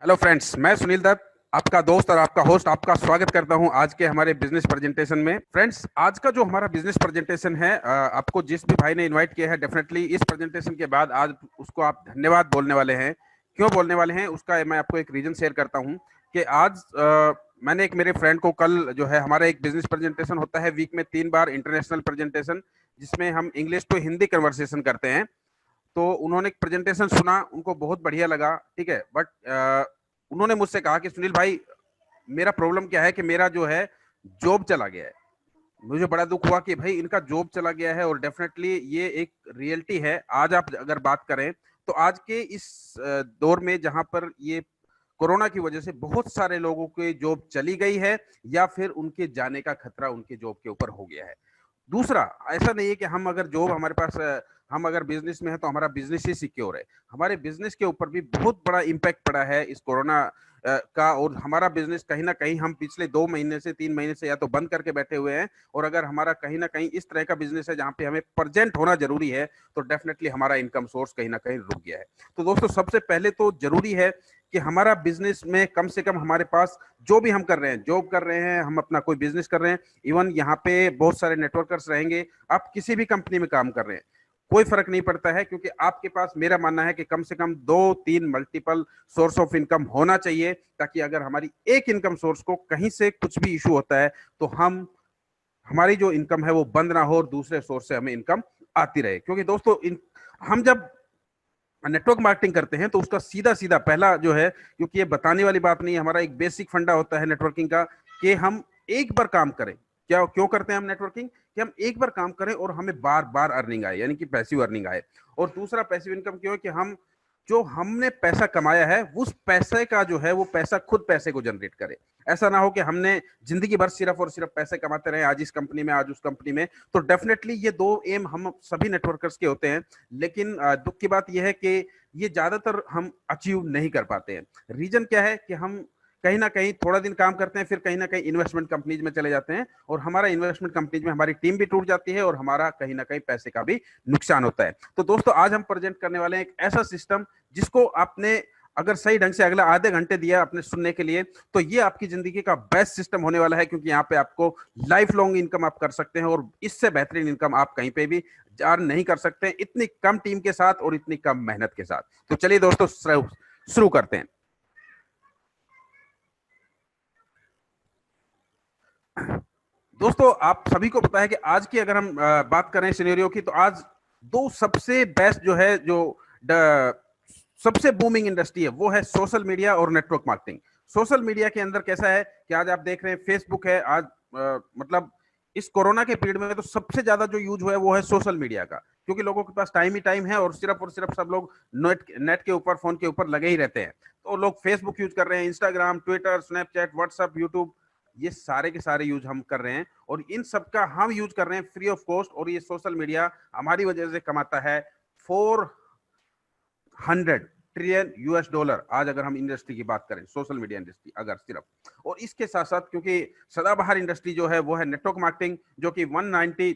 Hello friends, मैं सुनील दत्त, आपका दोस्त और आपका होस्ट, आपका स्वागत करता हूं आज के हमारे बिजनेस प्रेजेंटेशन में। फ्रेंड्स, आज का जो हमारा बिजनेस प्रेजेंटेशन है, आपको जिस भी भाई ने इनवाइट किया है, डेफिनेटली इस प्रेजेंटेशन के बाद आज उसको आप धन्यवाद बोलने वाले हैं। क्यों बोलने वाले हैं उसका मैं आपको एक रीजन शेयर करता हूं कि आज मैंने एक मेरे फ्रेंड को कल जो है, हमारा एक बिजनेस प्रेजेंटेशन होता है वीक में 3 बार, इंटरनेशनल प्रेजेंटेशन, जिसमें हम इंग्लिश टू हिंदी कन्वर्सेशन करते हैं। तो उन्होंने एक प्रेजेंटेशन सुना, उनको बहुत बढ़िया लगा, ठीक है। बट उन्होंने मुझसे कहा कि सुनील भाई, मेरा प्रॉब्लम क्या है कि मेरा जो है जॉब चला गया है। मुझे बड़ा दुख हुआ कि भाई इनका जॉब चला गया है, और डेफिनेटली ये एक रियलिटी है। आज आप अगर बात करें तो आज के इस दौर में जहां पर ये कोरोना की वजह से बहुत सारे लोगों की जॉब चली गई है, या फिर उनके जाने का खतरा उनके जॉब के ऊपर हो गया है। दूसरा, ऐसा नहीं है कि हम अगर जॉब हमारे पास हम अगर बिजनेस में है तो हमारा बिजनेस ही सिक्योर है। हमारे बिजनेस के ऊपर भी बहुत बड़ा इम्पैक्ट पड़ा है इस कोरोना का, और हमारा बिजनेस कहीं ना कहीं हम पिछले 2 महीने से 3 महीने से या तो बंद करके बैठे हुए हैं, और अगर हमारा कहीं ना कहीं इस तरह का बिजनेस है जहां पे हमें प्रेजेंट होना जरूरी है, तो डेफिनेटली हमारा इनकम सोर्स कहीं ना कहीं रुक गया है। तो दोस्तों, सबसे पहले तो जरूरी है कि हमारा बिजनेस में कम से कम हमारे पास जो भी हम कर रहे हैं, जॉब कर रहे हैं, हम अपना कोई बिजनेस कर रहे हैं, इवन यहाँ पे बहुत सारे नेटवर्कर्स रहेंगे, आप किसी भी कंपनी में काम कर रहे हैं, कोई फर्क नहीं पड़ता है, क्योंकि आपके पास, मेरा मानना है कि कम से कम 2-3 मल्टीपल सोर्स ऑफ इनकम होना चाहिए, ताकि अगर हमारी एक इनकम सोर्स को कहीं से कुछ भी इशू होता है तो हमारी जो इनकम है वो बंद ना हो, और दूसरे सोर्स से हमें इनकम आती रहे। क्योंकि दोस्तों, हम जब नेटवर्क मार्केटिंग करते हैं तो उसका सीधा सीधा पहला जो है, क्योंकि ये बताने वाली बात नहीं है, हमारा एक बेसिक फंडा होता है नेटवर्किंग का, कि हम एक बार काम करें। क्या क्यों करते हैं हम नेटवर्किंग? कि हम एक बार काम करें और हमें बार बार अर्निंग आए, यानी कि पैसिव अर्निंग आए। और दूसरा पैसिव इनकम क्यों है? कि हम जो हमने पैसा कमाया है, उस पैसे का जो है वो पैसा खुद पैसे को जनरेट करे। ऐसा ना हो कि हमने जिंदगी भर सिर्फ और सिर्फ पैसे कमाते रहे, आज इस कंपनी में, आज उस कंपनी में। तो डेफिनेटली ये दो एम हम सभी नेटवर्कर्स के होते हैं, लेकिन दुख की बात यह है कि ये ज्यादातर हम अचीव नहीं कर पाते हैं। रीजन क्या है? कि हम कहीं ना कहीं थोड़ा दिन काम करते हैं, फिर कहीं ना कहीं इन्वेस्टमेंट कंपनीज में चले जाते हैं, और हमारा इन्वेस्टमेंट कंपनीज में हमारी टीम भी टूट जाती है, और हमारा कहीं ना कहीं पैसे का भी नुकसान होता है। तो दोस्तों, आज हम प्रेजेंट करने वाले हैं एक ऐसा सिस्टम जिसको आपने अगर सही ढंग से अगला आधे घंटे दिया अपने सुनने के लिए, तो ये आपकी जिंदगी का बेस्ट सिस्टम होने वाला है, क्योंकि यहाँ पे आपको लाइफ लॉन्ग इनकम आप कर सकते हैं, और इससे बेहतरीन इनकम आप कहीं पे भी अर्न नहीं कर सकते, इतनी कम टीम के साथ और इतनी कम मेहनत के साथ। तो चलिए दोस्तों, शुरू करते हैं। दोस्तों, आप सभी को पता है कि आज की अगर हम बात करें सिनेरियो की, तो आज दो सबसे बेस्ट जो है, जो सबसे बूमिंग इंडस्ट्री है, वो है सोशल मीडिया और नेटवर्क मार्केटिंग। सोशल मीडिया के अंदर कैसा है कि आज आप देख रहे हैं फेसबुक है, आज मतलब इस कोरोना के पीरियड में तो सबसे ज्यादा जो यूज हुआ है वो है सोशल मीडिया का, क्योंकि लोगों के पास टाइम ही टाइम है, और सिर्फ सब लोग नेट के ऊपर, फोन के ऊपर लगे ही रहते हैं। तो लोग फेसबुक यूज कर रहे हैं, Instagram, Twitter, Snapchat, WhatsApp, YouTube, ये सारे के सारे यूज हम कर रहे हैं, और इन सब का हम यूज कर रहे हैं फ्री ऑफ कॉस्ट। और ये सोशल मीडिया हमारी वजह से कमाता है 400 ट्रिलियन US डॉलर। आज अगर हम इंडस्ट्री की बात करें, सोशल मीडिया इंडस्ट्री अगर सिर्फ, और इसके साथ साथ क्योंकि सदाबहार इंडस्ट्री जो है वो है नेटवर्क मार्केटिंग, जो कि 190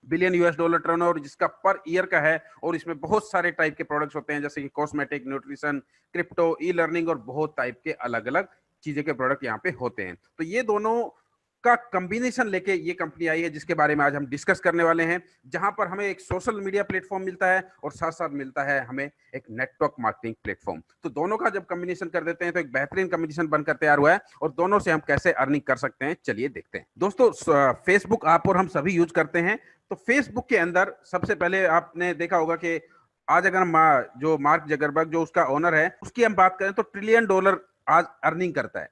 बिलियन US डॉलर टर्नओवर जिसका पर ईयर का है, और इसमें बहुत सारे टाइप के प्रोडक्ट्स होते हैं, जैसे कि cosmetic, nutrition, crypto, e learning, और बहुत टाइप के अलग अलग चीजें के प्रोडक्ट यहाँ पे होते हैं। तो ये दोनों का कॉम्बिनेशन लेके ये कंपनी आई है, जिसके बारे में आज हम डिस्कस करने वाले हैं, जहां पर हमें एक सोशल मीडिया प्लेटफॉर्म मिलता है, और साथ साथ मिलता है हमें एक नेटवर्क मार्केटिंग प्लेटफॉर्म। तो दोनों का जब कॉम्बिनेशन कर देते हैं तो एक बेहतरीन कॉम्बिनेशन बनकर तैयार हुआ है, और दोनों से हम कैसे अर्निंग कर सकते हैं, चलिए देखते हैं। दोस्तों, फेसबुक आप और हम सभी यूज करते हैं। तो फेसबुक के अंदर सबसे पहले आपने देखा होगा कि आज अगर हम जो मार्क जगरबर्ग जो उसका ओनर है, उसकी हम बात करें तो ट्रिलियन डॉलर आज अर्निंग करता है।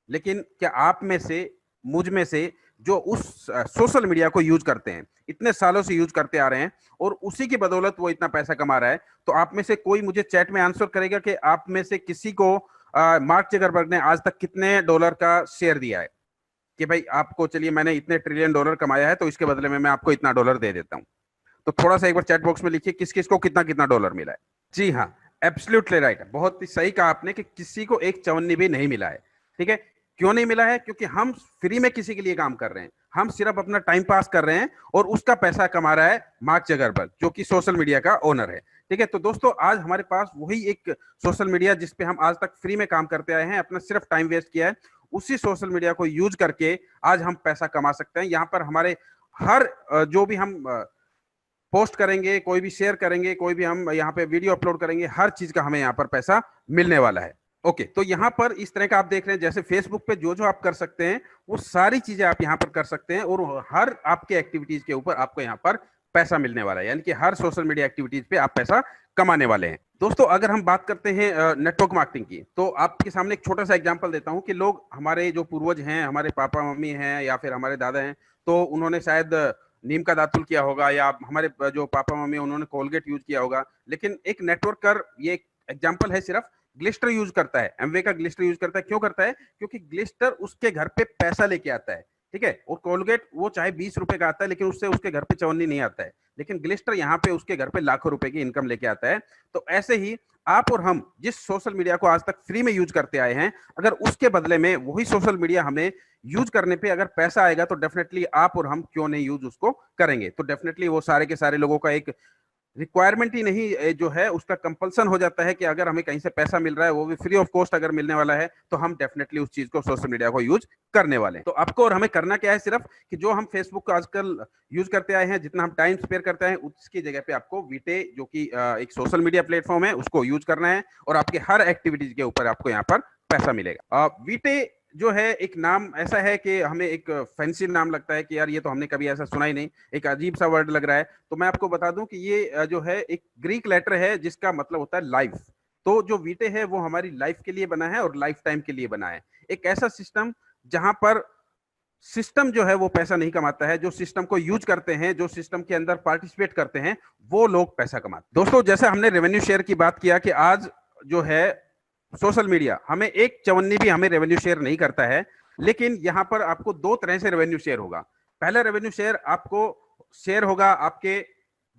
लेकिन क्या आप में से, मुझ में से, जो उस सोशल मीडिया को यूज करते हैं, इतने सालों से यूज करते आ रहे हैं, और उसी की बदौलत वो इतना पैसा कमा रहा है, तो आप में से कोई मुझे चैट में आंसर करेगा कि आप में से किसी को मार्क जगरबर्ग ने आज तक कितने डॉलर का शेयर दिया है? कि भाई आपको, चलिए मैंने इतने ट्रिलियन डॉलर कमाया है, तो इसके बदले में मैं आपको इतना डॉलर दे देता हूं। तो थोड़ा सा एक बार चैट बॉक्स में लिखिए किस किस को कितना कितना डॉलर मिला है। जी हाँ, एब्सोल्युटली राइट, बहुत ही सही कहा आपने कि किसी को एक चवन्नी भी नहीं मिला है। ठीक है, क्यों नहीं मिला है? क्योंकि हम फ्री में किसी के लिए काम कर रहे हैं, हम सिर्फ अपना टाइम पास कर रहे हैं, और उसका पैसा कमा रहा है मार्क जगरबर्ग, जो कि सोशल मीडिया का ओनर है। ठीक है, तो दोस्तों आज हमारे पास वही एक सोशल मीडिया जिस पे हम आज तक फ्री में काम करते आए हैं, अपना सिर्फ टाइम वेस्ट किया है, उसी सोशल मीडिया को यूज करके आज हम पैसा कमा सकते हैं। यहाँ पर हमारे हर जो भी हम पोस्ट करेंगे, कोई भी शेयर करेंगे, कोई भी हम यहाँ पे वीडियो अपलोड करेंगे, हर चीज का हमें यहाँ पर पैसा मिलने वाला है। ओके, तो यहाँ पर इस तरह का आप देख रहे हैं, जैसे फेसबुक पे जो जो आप कर सकते हैं वो सारी चीजें आप यहाँ पर कर सकते हैं, और हर आपके एक्टिविटीज के ऊपर आपको यहाँ पर पैसा मिलने वाला है, यानी कि हर सोशल मीडिया एक्टिविटीज पे आप पैसा कमाने वाले हैं। दोस्तों अगर हम बात करते हैं नेटवर्क मार्केटिंग की, तो आपके सामने एक छोटा सा एग्जांपल देता हूं कि लोग, हमारे जो पूर्वज हैं, हमारे पापा मम्मी हैं या फिर हमारे दादा हैं, तो उन्होंने शायद नीम का दातुल किया होगा, या हमारे जो पापा मम्मी उन्होंने कोलगेट यूज किया होगा। लेकिन एक नेटवर्कर, ये एक एग्जाम्पल है सिर्फ, ग्लिस्टर यूज करता है, एमवे का ग्लिस्टर यूज करता है। क्यों करता है? क्योंकि ग्लिस्टर उसके घर पे पैसा लेके आता है, ठीक है। और कोलगेट वो चाहे 20 रुपए का आता है, लेकिन उससे उसके घर पे चवन्नी नहीं आता है, लेकिन ग्लिस्टर यहाँ पे उसके घर पे लाखों रुपए की इनकम लेके आता है। तो ऐसे ही आप और हम जिस सोशल मीडिया को आज तक फ्री में यूज करते आए हैं, अगर उसके बदले में वही सोशल मीडिया हमें यूज करने पे अगर पैसा आएगा, तो डेफिनेटली आप और हम क्यों नहीं यूज उसको करेंगे। तो डेफिनेटली वो सारे के सारे लोगों का एक रिक्वायरमेंट ही नहीं जो है, उसका कंपल्सन हो जाता है कि अगर हमें कहीं से पैसा मिल रहा है, वो भी फ्री ऑफ कॉस्ट अगर मिलने वाला है, तो हम डेफिनेटली उस चीज को, सोशल मीडिया को यूज करने वाले हैं। तो आपको और हमें करना क्या है, सिर्फ कि जो हम फेसबुक को आजकल यूज करते आए हैं, जितना हम टाइम स्पेयर करते हैं, उसकी जगह पे आपको वीटे, जो कि एक सोशल मीडिया प्लेटफॉर्म है, उसको यूज करना है, और आपके हर एक्टिविटीज के ऊपर आपको यहाँ पर पैसा मिलेगा। वीटे जो है एक नाम ऐसा है कि हमें एक फैंसी नाम लगता है कि यार ये तो हमने कभी ऐसा सुना ही नहीं, एक अजीब सा वर्ड लग रहा है। तो मैं आपको बता दूं कि ये जो है एक ग्रीक लेटर है जिसका मतलब होता है लाइफ। तो जो वीटे है वो हमारी लाइफ के लिए बना है और लाइफ टाइम के लिए बना है। एक ऐसा सिस्टम जहां पर सिस्टम जो है वो पैसा नहीं कमाता है, जो सिस्टम को यूज करते हैं, जो सिस्टम के अंदर पार्टिसिपेट करते हैं, वो लोग पैसा कमाते हैं। दोस्तों जैसे हमने रेवेन्यू शेयर की बात किया कि आज जो है सोशल मीडिया हमें एक चवन्नी भी हमें रेवेन्यू शेयर नहीं करता है, लेकिन यहां पर आपको दो तरह से रेवेन्यू शेयर होगा। पहला रेवेन्यू शेयर आपको शेयर होगा आपके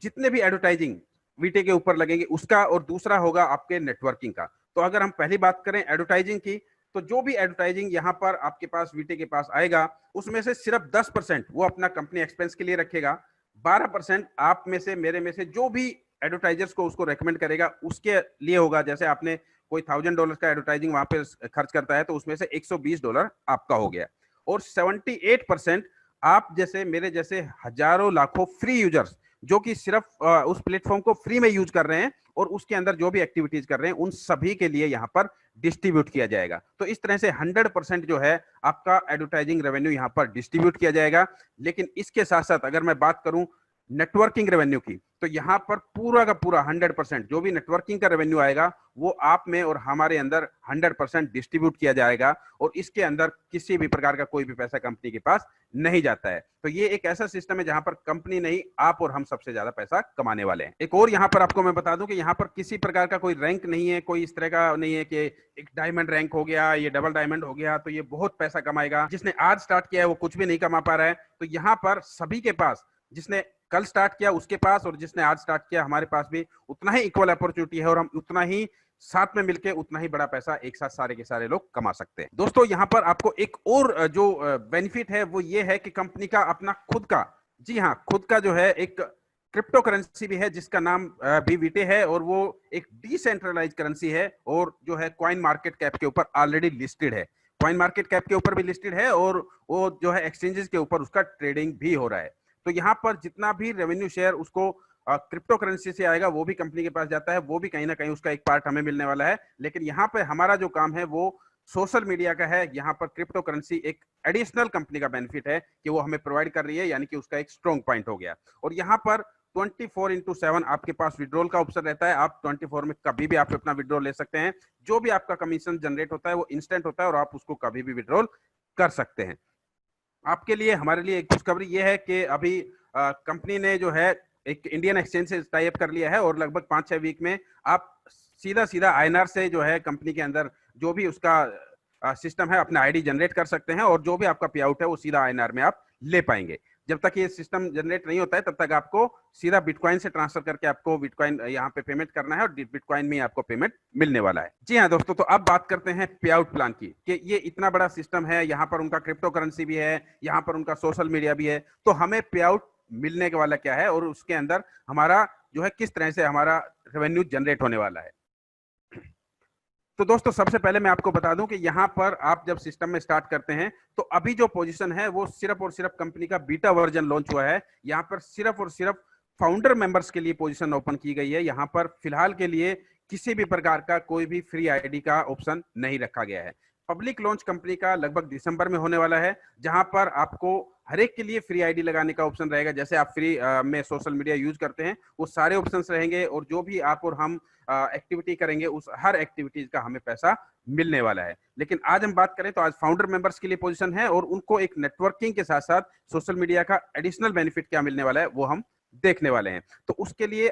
जितने भी एडवर्टाइजिंग वीटे के ऊपर लगेंगे उसका, और दूसरा होगा आपके नेटवर्किंग का। तो अगर हम पहली बात करें एडवर्टाइजिंग की, तो जो भी एडवर्टाइजिंग यहाँ पर आपके पास वीटे के पास आएगा, उसमें से सिर्फ 10% वो अपना कंपनी एक्सपेंस के लिए रखेगा, 12% आप में से, मेरे में से, जो भी एडवर्टाइजर्स को उसको रेकमेंड करेगा उसके लिए होगा। जैसे आपने कोई $1000 का एडवर्टाइजिंग वहां पे खर्च करता है, तो उसमें से $120 आपका हो गया। और 78% आप जैसे, मेरे जैसे हजारों लाखों फ्री यूजर्स जो कि सिर्फ उस प्लेटफॉर्म को फ्री में यूज कर रहे हैं और उसके अंदर जो भी एक्टिविटीज कर रहे हैं, उन सभी के लिए यहाँ पर डिस्ट्रीब्यूट किया जाएगा। तो इस तरह से 100% जो है आपका एडवर्टाइजिंग रेवेन्यू यहाँ पर डिस्ट्रीब्यूट किया जाएगा। लेकिन इसके साथ साथ अगर मैं बात करूं नेटवर्किंग रेवेन्यू की, तो यहां पर पूरा का पूरा 100% जो भी नेटवर्किंग का रेवेन्यू आएगा, वो आप में और हमारे अंदर 100% डिस्ट्रीब्यूट किया जाएगा, और इसके अंदर किसी भी प्रकार का कोई भी पैसा कंपनी के पास नहीं जाता है। तो ये एक ऐसा सिस्टम है जहां पर कंपनी नहीं, आप और हम सबसे ज्यादा पैसा कमाने वाले हैं। एक और यहां पर आपको मैं बता दूं कि यहां पर किसी प्रकार का कोई रैंक नहीं है, कोई इस तरह का नहीं है कि एक डायमंड रैंक हो गया, ये डबल डायमंड हो गया तो ये बहुत पैसा कमाएगा, जिसने आज स्टार्ट किया है वो कुछ भी नहीं कमा पा रहा है। तो यहाँ पर सभी के पास, जिसने कल स्टार्ट किया उसके पास और जिसने आज स्टार्ट किया हमारे पास भी उतना ही इक्वल अपॉर्चुनिटी है, और हम उतना ही साथ में मिलकर उतना ही बड़ा पैसा एक साथ सारे के सारे लोग कमा सकते हैं। दोस्तों यहाँ पर आपको एक और जो बेनिफिट है वो ये है कि कंपनी का अपना खुद का, जी हाँ, खुद का जो है एक क्रिप्टो करेंसी भी है जिसका नाम भी वीटे है, और वो एक डिसेंट्रलाइज करेंसी है, और जो है कॉइन मार्केट कैप के ऊपर ऑलरेडी लिस्टेड है। कॉइन मार्केट कैप के ऊपर भी लिस्टेड है, और वो जो है एक्सचेंजेस के ऊपर उसका ट्रेडिंग भी हो रहा है। तो यहाँ पर जितना भी रेवेन्यू शेयर उसको क्रिप्टो करेंसी से आएगा, वो भी कंपनी के पास जाता है, वो भी कहीं ना कहीं उसका एक पार्ट हमें मिलने वाला है। लेकिन यहाँ पे हमारा जो काम है वो सोशल मीडिया का है। यहाँ पर क्रिप्टो करेंसी एक एडिशनल कंपनी का बेनिफिट है कि वो हमें प्रोवाइड कर रही है, यानी कि उसका एक स्ट्रॉन्ग पॉइंट हो गया। और यहाँ पर 24/7 आपके पास विड्रॉल का ऑप्शन रहता है। आप 24 में कभी भी आप अपना विड्रॉल ले सकते हैं। जो भी आपका कमीशन जनरेट होता है वो इंस्टेंट होता है, और आप उसको कभी भी विड्रॉल कर सकते हैं। आपके लिए, हमारे लिए एक खुशखबरी ये है कि अभी कंपनी ने जो है एक इंडियन एक्सचेंज से टाई अप कर लिया है, और लगभग 5-6 वीक में आप सीधा सीधा आईएनआर से जो है कंपनी के अंदर जो भी उसका सिस्टम है अपना आईडी जनरेट कर सकते हैं, और जो भी आपका पे आउट है वो सीधा आईएनआर में आप ले पाएंगे। जब तक ये सिस्टम जनरेट नहीं होता है तब तक आपको सीधा बिटकॉइन से ट्रांसफर करके आपको बिटकॉइन यहाँ पे पेमेंट करना है, और बिटकॉइन में आपको पेमेंट मिलने वाला है। जी हाँ दोस्तों, तो अब बात करते हैं पे आउट प्लान की, कि ये इतना बड़ा सिस्टम है, यहाँ पर उनका क्रिप्टो करेंसी भी है, यहाँ पर उनका सोशल मीडिया भी है, तो हमें पे आउट मिलने के वाला क्या है और उसके अंदर हमारा जो है किस तरह से हमारा रेवेन्यू जनरेट होने वाला है। तो दोस्तों सबसे पहले मैं आपको बता दूं कि यहाँ पर आप जब सिस्टम में स्टार्ट करते हैं तो अभी जो पोजीशन है वो सिर्फ और सिर्फ कंपनी का बीटा वर्जन लॉन्च हुआ है। यहाँ पर सिर्फ और सिर्फ फाउंडर मेंबर्स के लिए पोजीशन ओपन की गई है। यहाँ पर फिलहाल के लिए किसी भी प्रकार का कोई भी फ्री आईडी का ऑप्शन नहीं रखा गया है। पब्लिक लॉन्च कंपनी का लगभग दिसंबर में होने वाला है, जहां पर आपको हर एक के लिए फ्री आईडी लगाने का ऑप्शन रहेगा। जैसे आप फ्री में सोशल मीडिया यूज करते हैं वो सारे ऑप्शंस रहेंगे और जो भी आप और हम एक्टिविटी करेंगे उस हर एक्टिविटीज का हमें पैसा मिलने वाला है। लेकिन आज हम बात करें तो आज फाउंडर मेंबर्स के लिए पोजीशन है और उनको एक नेटवर्किंग के साथ साथ सोशल मीडिया का एडिशनल बेनिफिट क्या मिलने वाला है वो हम देखने वाले हैं। तो उसके लिए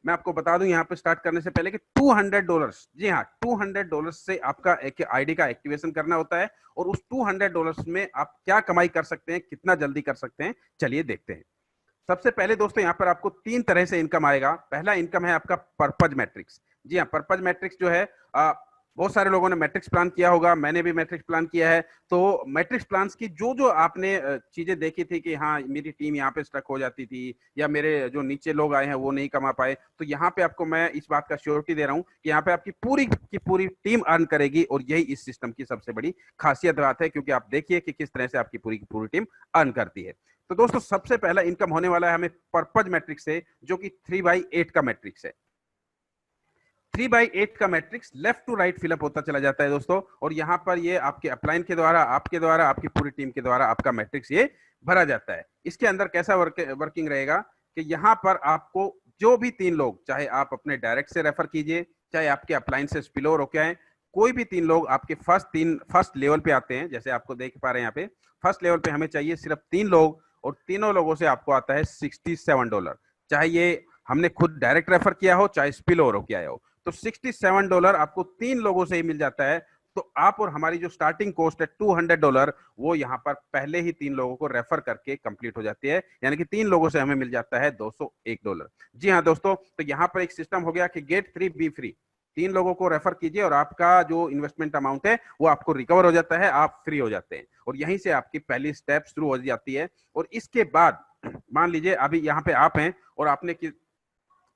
मैं आपको बता दूं यहाँ पे स्टार्ट करने से पहले कि $200, जी हाँ $200 से आपका एक आईडी का एक्टिवेशन करना होता है और उस $200 में आप क्या कमाई कर सकते हैं, कितना जल्दी कर सकते हैं, चलिए देखते हैं। सबसे पहले दोस्तों यहाँ पर आपको 3 तरह से इनकम आएगा। पहला इनकम है आपका पर्पज मैट्रिक्स। जी हाँ, पर्पज मैट्रिक्स जो है बहुत सारे लोगों ने मैट्रिक्स प्लान किया होगा, मैंने भी मैट्रिक्स प्लान किया है। तो मैट्रिक्स प्लान की जो आपने चीजें देखी थी कि हाँ मेरी टीम यहाँ पे स्टक हो जाती थी या मेरे जो नीचे लोग आए हैं वो नहीं कमा पाए, तो यहाँ पे आपको मैं इस बात का श्योरिटी दे रहा हूँ कि यहाँ पे आपकी पूरी की पूरी टीम अर्न करेगी और यही इस सिस्टम की सबसे बड़ी खासियत बात है, क्योंकि आप देखिए कि किस तरह से आपकी पूरी की पूरी टीम अर्न करती है। तो दोस्तों सबसे पहला इनकम होने वाला है हमें पर्पज मैट्रिक्स से, जो कि 3/8 का मैट्रिक्स है। 3/8 का matrix left to right fill up होता चला जाता है दोस्तों, और यहाँ पर ये आपके अपलाइन के द्वारा, आपके द्वारा, आपकी पूरी टीम के द्वारा आपका मैट्रिक्स ये भरा जाता है। इसके अंदर कैसा वर्किंग रहेगा कि यहाँ पर आपको जो भी 3 लोग, चाहे आप अपने डायरेक्ट से रेफर कीजिए, चाहे आपके अपलाइन से स्पिल ओवर होके आए, कोई भी 3 लोग आपके फर्स्ट लेवल पे आते हैं। जैसे आपको देख पा रहे हैं यहाँ पे फर्स्ट लेवल पे हमें चाहिए सिर्फ 3 लोग और तीनों लोगों से आपको आता है $67। चाहे ये हमने खुद डायरेक्ट रेफर किया हो, चाहे स्पिल ओवर होके आया हो, तो $67 आपको 3 लोगों से ही मिल जाता है। तो आप और हमारी जो स्टार्टिंग कॉस्ट है $200, वो यहाँ पर पहले ही 3 लोगों को रेफर करके कंप्लीट हो जाती है, यानी कि 3 लोगों से हमें मिल जाता है $201। जी हाँ दोस्तों, तो यहाँ पर एक सिस्टम हो गया कि गेट 3 बी फ्री। 3 लोगों को रेफर कीजिए और आपका जो इन्वेस्टमेंट अमाउंट है वो आपको रिकवर हो जाता है, आप फ्री हो जाते हैं और यहीं से आपकी पहली स्टेप शुरू हो जाती है। और इसके बाद मान लीजिए अभी यहाँ पे आप हैं और आपने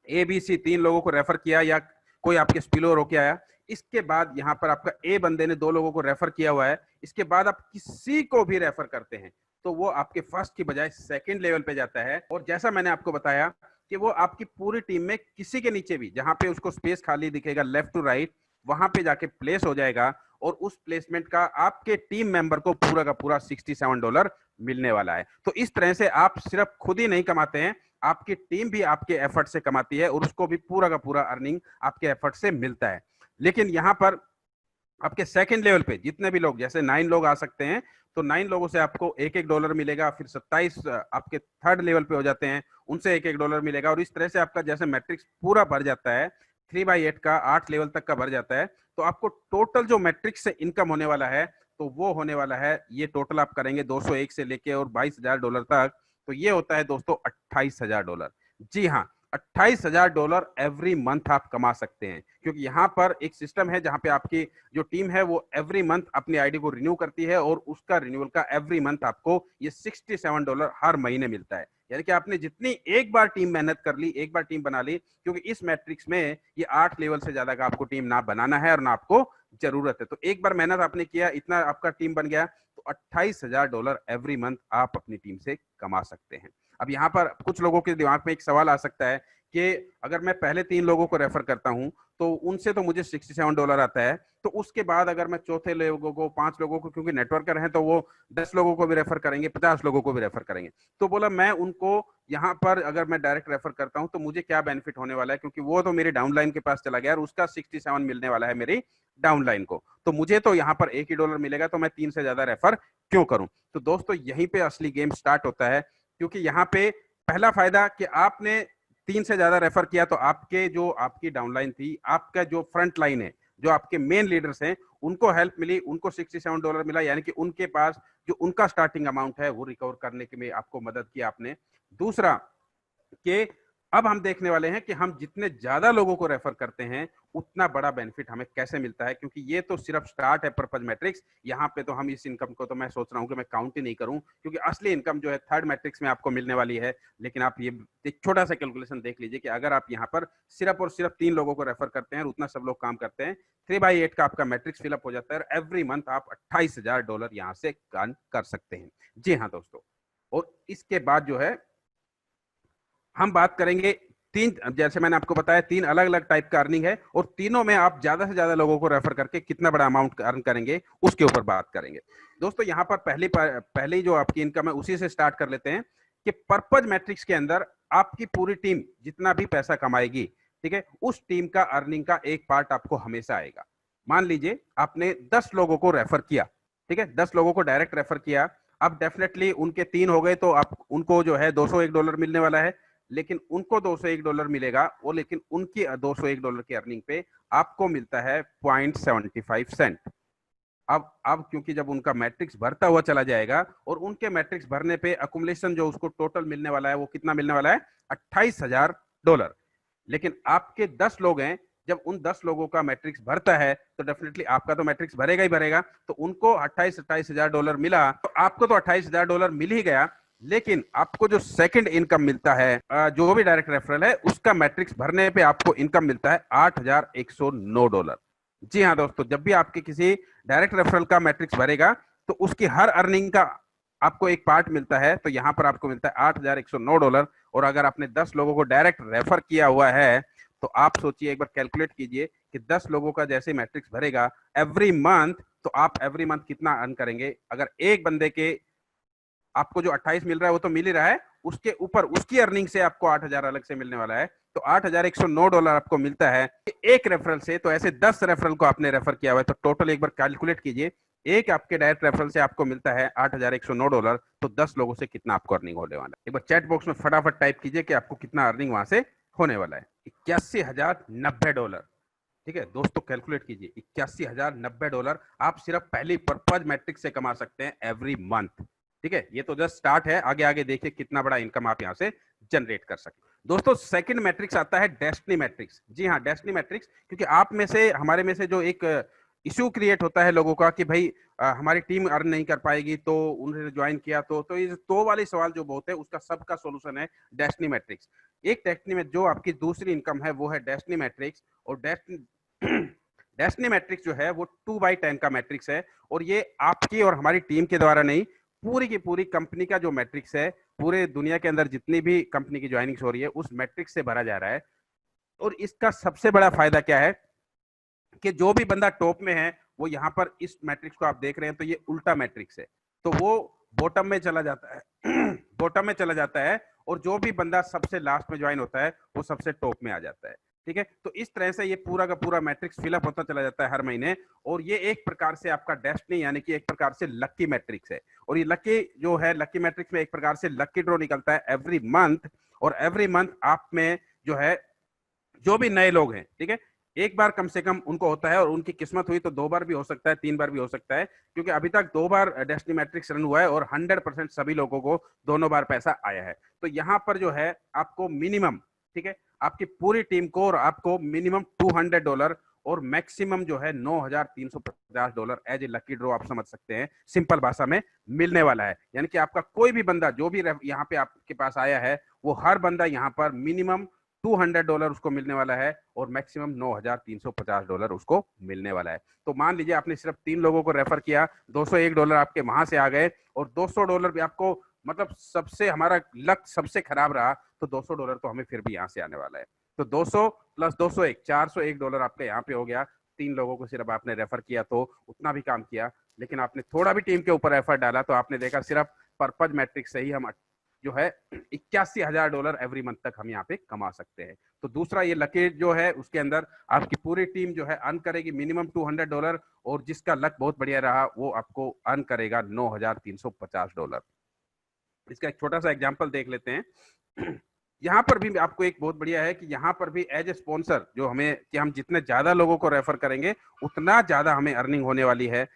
ABC 3 लोगों को रेफर किया या कोई आपके स्पिल ओवर होके आया, इसके बाद यहाँ पर आपका ए बंदे ने 2 लोगों को रेफर किया हुआ है, इसके बाद आप किसी को भी रेफर करते हैं तो वो आपके फर्स्ट की बजाय सेकंड लेवल पे जाता है। और जैसा मैंने आपको बताया कि वो आपकी पूरी टीम में किसी के नीचे भी जहां पे उसको स्पेस खाली दिखेगा लेफ्ट टू राइट, वहां पे जाके प्लेस हो जाएगा और उस प्लेसमेंट का आपके टीम मेंबर को पूरा का पूरा $67 मिलने वाला है। तो इस तरह से आप सिर्फ खुद ही नहीं कमाते हैं, आपकी टीम भी आपके एफर्ट से कमाती है और उसको भी पूरा का पूरा अर्निंग आपके एफर्ट से मिलता है। लेकिन यहाँ पर आपके सेकंड लेवल पे जितने भी लोग, जैसे 9 लोग आ सकते हैं, तो 9 लोगों से आपको $1 मिलेगा। फिर 27 आपके थर्ड लेवल पे हो जाते हैं, उनसे $1 मिलेगा और इस तरह से आपका जैसे मैट्रिक्स पूरा भर जाता है, 3/8 का 8 लेवल तक का भर जाता है, तो आपको टोटल जो मैट्रिक्स से इनकम होने वाला है तो वो होने वाला है, ये टोटल आप करेंगे 201 से लेके और $22,000 तक, तो ये होता है दोस्तों $28,000। जी हाँ, $28,000 एवरी मंथ आप कमा सकते हैं, क्योंकि यहाँ पर एक सिस्टम है जहाँ पे आपकी जो टीम है वो एवरी मंथ अपनी आईडी को रिन्यू करती है और उसका रिन्यूअल का एवरी मंथ आपको ये $67 हर महीने मिलता है। यानी कि आपने जितनी एक बार टीम मेहनत कर ली, एक बार टीम बना ली, क्योंकि इस मैट्रिक्स में ये 8 लेवल से ज्यादा का आपको टीम ना बनाना है और ना आपको जरूरत है। तो एक बार मेहनत आपने किया, इतना आपका टीम बन गया, तो $28,000 एवरी मंथ आप अपनी टीम से कमा सकते हैं। अब यहाँ पर कुछ लोगों के दिमाग में एक सवाल आ सकता है कि अगर मैं पहले 3 लोगों को रेफर करता हूं तो उनसे तो मुझे $67 आता है, तो उसके बाद अगर मैं चौथे लोगों को, 5 लोगों को, क्योंकि नेटवर्कर हैं तो वो 10 लोगों को भी रेफर करेंगे, 50 लोगों को भी रेफर करेंगे, तो बोला मैं उनको यहाँ पर अगर मैं डायरेक्ट रेफर करता हूं तो मुझे क्या बेनिफिट होने वाला है, क्योंकि वो तो मेरी डाउनलाइन के पास चला गया और उसका 67 मिलने वाला है मेरी डाउनलाइन को, तो मुझे तो यहाँ पर $1 मिलेगा, तो मैं 3 से ज्यादा रेफर क्यों करूं। तो दोस्तों यहीं पे असली गेम स्टार्ट होता है, क्योंकि यहाँ पे पहला फायदा कि आपने 3 से ज्यादा रेफर किया तो आपके जो आपकी डाउनलाइन थी, आपका जो फ्रंट लाइन है, जो आपके मेन लीडर्स हैं, उनको हेल्प मिली, उनको $67 मिला, यानी कि उनके पास जो उनका स्टार्टिंग अमाउंट है वो रिकवर करने के में आपको मदद की आपने। दूसरा कि अब हम देखने वाले हैं कि हम जितने ज्यादा लोगों को रेफर करते हैं उतना बड़ा बेनिफिट हमें कैसे मिलता है, क्योंकि ये तो सिर्फ स्टार्ट है पर्पज मैट्रिक्स। यहाँ पे तो हम इस इनकम को तो मैं सोच रहा हूँ कि मैं काउंट ही नहीं करूँ, क्योंकि असली इनकम जो है थर्ड मैट्रिक्स में आपको मिलने वाली है। लेकिन आप ये एक छोटा सा कैलकुलेशन देख लीजिए कि अगर आप यहाँ पर सिर्फ और सिर्फ 3 लोगों को रेफर करते हैं और उतना सब लोग काम करते हैं, 3/8 का आपका मैट्रिक्स फिलअप हो जाता है और एवरी मंथ आप $28,000 यहाँ से अर्न कर सकते हैं। जी हाँ दोस्तों, और इसके बाद जो है हम बात करेंगे तीन, जैसे मैंने आपको बताया 3 अलग अलग टाइप का अर्निंग है, और तीनों में आप ज्यादा से ज्यादा लोगों को रेफर करके कितना बड़ा अमाउंट अर्न करेंगे उसके ऊपर बात करेंगे। दोस्तों यहाँ पर पहली जो आपकी इनकम है उसी से स्टार्ट कर लेते हैं कि पर्पज मैट्रिक्स के अंदर आपकी पूरी टीम जितना भी पैसा कमाएगी, ठीक है, उस टीम का अर्निंग का एक पार्ट आपको हमेशा आएगा। मान लीजिए आपने 10 लोगों को रेफर किया, ठीक है, 10 लोगों को डायरेक्ट रेफर किया। अब डेफिनेटली उनके 3 हो गए तो आप उनको जो है $201 मिलने वाला है, लेकिन उनको $201 मिलेगा, वो लेकिन उनकी $201 की अर्निंग पे आपको मिलता है 0.75 सेंट। अब क्योंकि जब उनका मैट्रिक्स भरता हुआ चला जाएगा और उनके मैट्रिक्स भरने पे अकुमुलेशन जो उसको टोटल मिलने वाला है वो कितना मिलने वाला है, $28,000। लेकिन आपके 10 लोग हैं, जब उन 10 लोगों का मैट्रिक्स भरता है तो डेफिनेटली आपका तो मैट्रिक्स भरेगा ही भरेगा, तो उनको $28,000 मिला, तो आपको तो $28,000 मिल ही गया। लेकिन आपको जो सेकंड इनकम मिलता है, जो भी डायरेक्ट रेफरल है उसका मैट्रिक्स भरने पे आपको इनकम मिलता है $8,109। जी हाँ दोस्तों, जब भी आपके किसी डायरेक्ट रेफरल का मैट्रिक्स भरेगा तो उसकी हर अर्निंग का आपको एक पार्ट मिलता है, तो यहाँ पर आपको मिलता है $8,109। और अगर आपने 10 लोगों को डायरेक्ट रेफर किया हुआ है तो आप सोचिए, एक बार कैलकुलेट कीजिए कि 10 लोगों का जैसे मैट्रिक्स भरेगा एवरी मंथ, तो आप एवरी मंथ कितना अर्न करेंगे। अगर एक बंदे के आपको जो 28 मिल रहा है वो तो मिल ही रहा है, उसके ऊपर उसकी अर्निंग से आपको 8,000 अलग से मिलने वाला है, तो $8,109 आपको मिलता है एक रेफरल से। तो ऐसे 10 रेफरल को आपने रेफर किया हुआ है, तो टोटल एक बार कैलकुलेट कीजिए, एक आपके डायरेक्ट रेफरल से आपको मिलता है $8,109, तो 10 लोगों से कितना आपको अर्निंग होने वाला है। एक बार चैट बॉक्स में फटाफट टाइप कीजिए कि आपको कितना अर्निंग वहां से होने वाला है। $81,090। ठीक है दोस्तों, कैलकुलेट कीजिए, $81,090 आप सिर्फ पहली पर्पज मैट्रिक्स से कमा सकते हैं एवरी मंथ। ठीक है, ये तो जस्ट स्टार्ट है, आगे आगे देखिए कितना बड़ा इनकम आप यहाँ से जनरेट कर सकते हैं। दोस्तों सेकंड मैट्रिक्स आता है डेस्टिनी मैट्रिक्स। जी हाँ, डेस्टिनी मैट्रिक्स, क्योंकि आप में से, हमारे में से जो एक इश्यू क्रिएट होता है लोगों का कि भाई हमारी टीम अर्न नहीं कर पाएगी, तो उन्होंने ज्वाइन किया तो ये तो वाले सवाल जो बहुत है उसका सबका सोल्यूशन है डेस्टिनी मैट्रिक्स। एक डेस्टिनी में जो आपकी दूसरी इनकम है वो है डेस्टिनी मैट्रिक्स, और डेस्टिनी मैट्रिक्स जो है वो 2/10 का मैट्रिक्स है, और ये आपकी और हमारी टीम के द्वारा नहीं, पूरी की पूरी कंपनी का जो मैट्रिक्स है, पूरे दुनिया के अंदर जितनी भी कंपनी की ज्वाइनिंग हो रही है उस मैट्रिक्स से भरा जा रहा है। और इसका सबसे बड़ा फायदा क्या है कि जो भी बंदा टॉप में है वो यहाँ पर इस मैट्रिक्स को आप देख रहे हैं, तो ये उल्टा मैट्रिक्स है, तो वो बॉटम में चला जाता है बॉटम में चला जाता है, और जो भी बंदा सबसे लास्ट में ज्वाइन होता है वो सबसे टॉप में आ जाता है। ठीक है, तो इस तरह से ये पूरा का पूरा मैट्रिक्स फिलअप होता चला जाता है हर महीने, और ये एक प्रकार से आपका डेस्टिनी यानी कि एक प्रकार से लक्की मैट्रिक्स है। और ये लक्की जो है, लक्की मैट्रिक्स में एक प्रकार से लक्की ड्रॉ निकलता है एवरी मंथ, और एवरी मंथ आप में जो है जो भी नए लोग हैं, ठीक है, एक बार कम से कम उनको होता है, और उनकी किस्मत हुई तो 2 बार भी हो सकता है, 3 बार भी हो सकता है, क्योंकि अभी तक 2 बार डेस्टिनी मैट्रिक्स रन हुआ है और 100% सभी लोगों को दोनों बार पैसा आया है। तो यहाँ पर जो है आपको मिनिमम, ठीक है, आपकी पूरी टीम को और आपको मिनिमम $200 और मैक्सिमम जो है $9,350 एज ए लकी ड्रॉ आप समझ सकते हैं, सिंपल भाषा में मिलने वाला है। यानी कि आपका कोई भी बंदा जो भी यहाँ पे आपके पास आया है, वो हर बंदा यहाँ पर मिनिमम $200 उसको मिलने वाला है, और मैक्सिमम $9,350 उसको मिलने वाला है। तो मान लीजिए आपने सिर्फ 3 लोगों को रेफर किया, $201 आपके वहां से आ गए, और $200 भी आपको, मतलब सबसे हमारा लक सबसे खराब रहा तो $200 तो हमें फिर भी यहाँ से आने वाला है। तो 200 प्लस 201, $401 आपका यहाँ पे हो गया। 3 लोगों को सिर्फ आपने रेफर किया तो उतना भी काम किया, लेकिन आपने थोड़ा भी टीम के ऊपर एफर्ट डाला तो आपने देखा सिर्फ पर्पज मैट्रिक्स से ही हम जो है $81,000 एवरी मंथ तक हम यहाँ पे कमा सकते हैं। तो दूसरा ये लकी जो है उसके अंदर आपकी पूरी टीम जो है अर्न करेगी मिनिमम $200, और जिसका लक बहुत बढ़िया रहा वो आपको अर्न करेगा $9,350। इसका एक छोटा सा एग्जांपल देख लेते हैं। यहाँ पर भी आपको एक बहुत बढ़िया है कि यहाँ पर भी एज ए स्पॉन्सर जो हमें, कि हम जितने ज्यादा लोगों को रेफर करेंगे उतना ज्यादा हमें अर्निंग होने वाली है।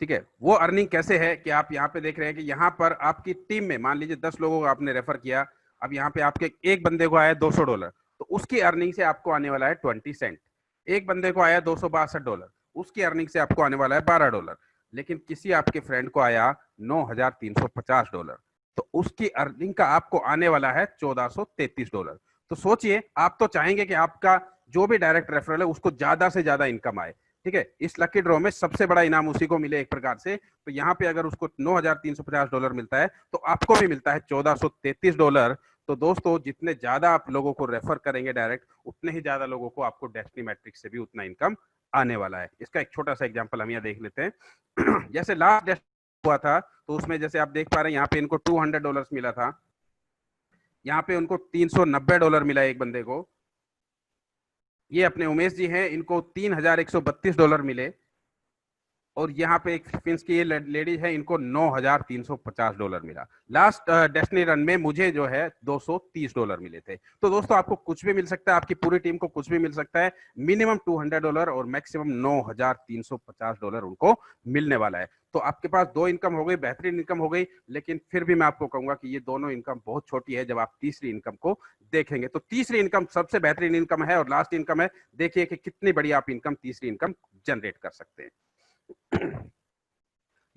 ठीक है, वो अर्निंग कैसे है कि आप यहाँ पे देख रहे हैं कि यहाँ पर आपकी टीम में मान लीजिए 10 लोगों को आपने रेफर किया, अब यहाँ पे आपके एक बंदे को आया $200, तो उसकी अर्निंग से आपको आने वाला है 20 सेंट। एक बंदे को आया $262, उसकी अर्निंग से आपको आने वाला है $12। लेकिन किसी आपके फ्रेंड को आया $9,350, तो उसकी अर्निंग का आपको आने वाला है $1433। तो सोचिए, आप तो चाहेंगे कि आपका जो भी डायरेक्ट रेफरल है उसको ज्यादा से ज्यादा इनकम आए, ठीक है। इस लकी ड्रॉ में सबसे बड़ा इनाम उसी को मिले एक प्रकार से। तो यहाँ पे अगर उसको $9,350 मिलता है तो आपको भी मिलता है $1433। तो दोस्तों, जितने ज्यादा आप लोगों को रेफर करेंगे डायरेक्ट, उतने ही ज्यादा लोगों को आपको डेस्टिनी मैट्रिक्स से भी उतना इनकम आने वाला है। इसका एक छोटा सा एग्जांपल हम यहाँ देख लेते हैं। जैसे लास्ट हुआ था, तो उसमें जैसे आप देख पा रहे हैं यहाँ पे इनको $200 मिला था, यहाँ पे उनको $390 मिला एक बंदे को। ये अपने उमेश जी हैं, इनको $3,132 मिले। और यहाँ पे एक फिलिपींस की ये लेडीज है, इनको $9,350 मिला। लास्ट डेस्टिनी रन में मुझे जो है $230 मिले थे। तो दोस्तों, आपको कुछ भी मिल सकता है, आपकी पूरी टीम को कुछ भी मिल सकता है। मिनिमम $200 और मैक्सिमम $9,350 उनको मिलने वाला है। तो आपके पास दो इनकम हो गई, बेहतरीन इनकम हो गई। लेकिन फिर भी मैं आपको कहूंगा कि ये दोनों इनकम बहुत छोटी है जब आप तीसरी इनकम को देखेंगे। तो तीसरी इनकम सबसे बेहतरीन इनकम है और लास्ट इनकम है। देखिए कि कितनी बड़ी आप इनकम, तीसरी इनकम जनरेट कर सकते हैं।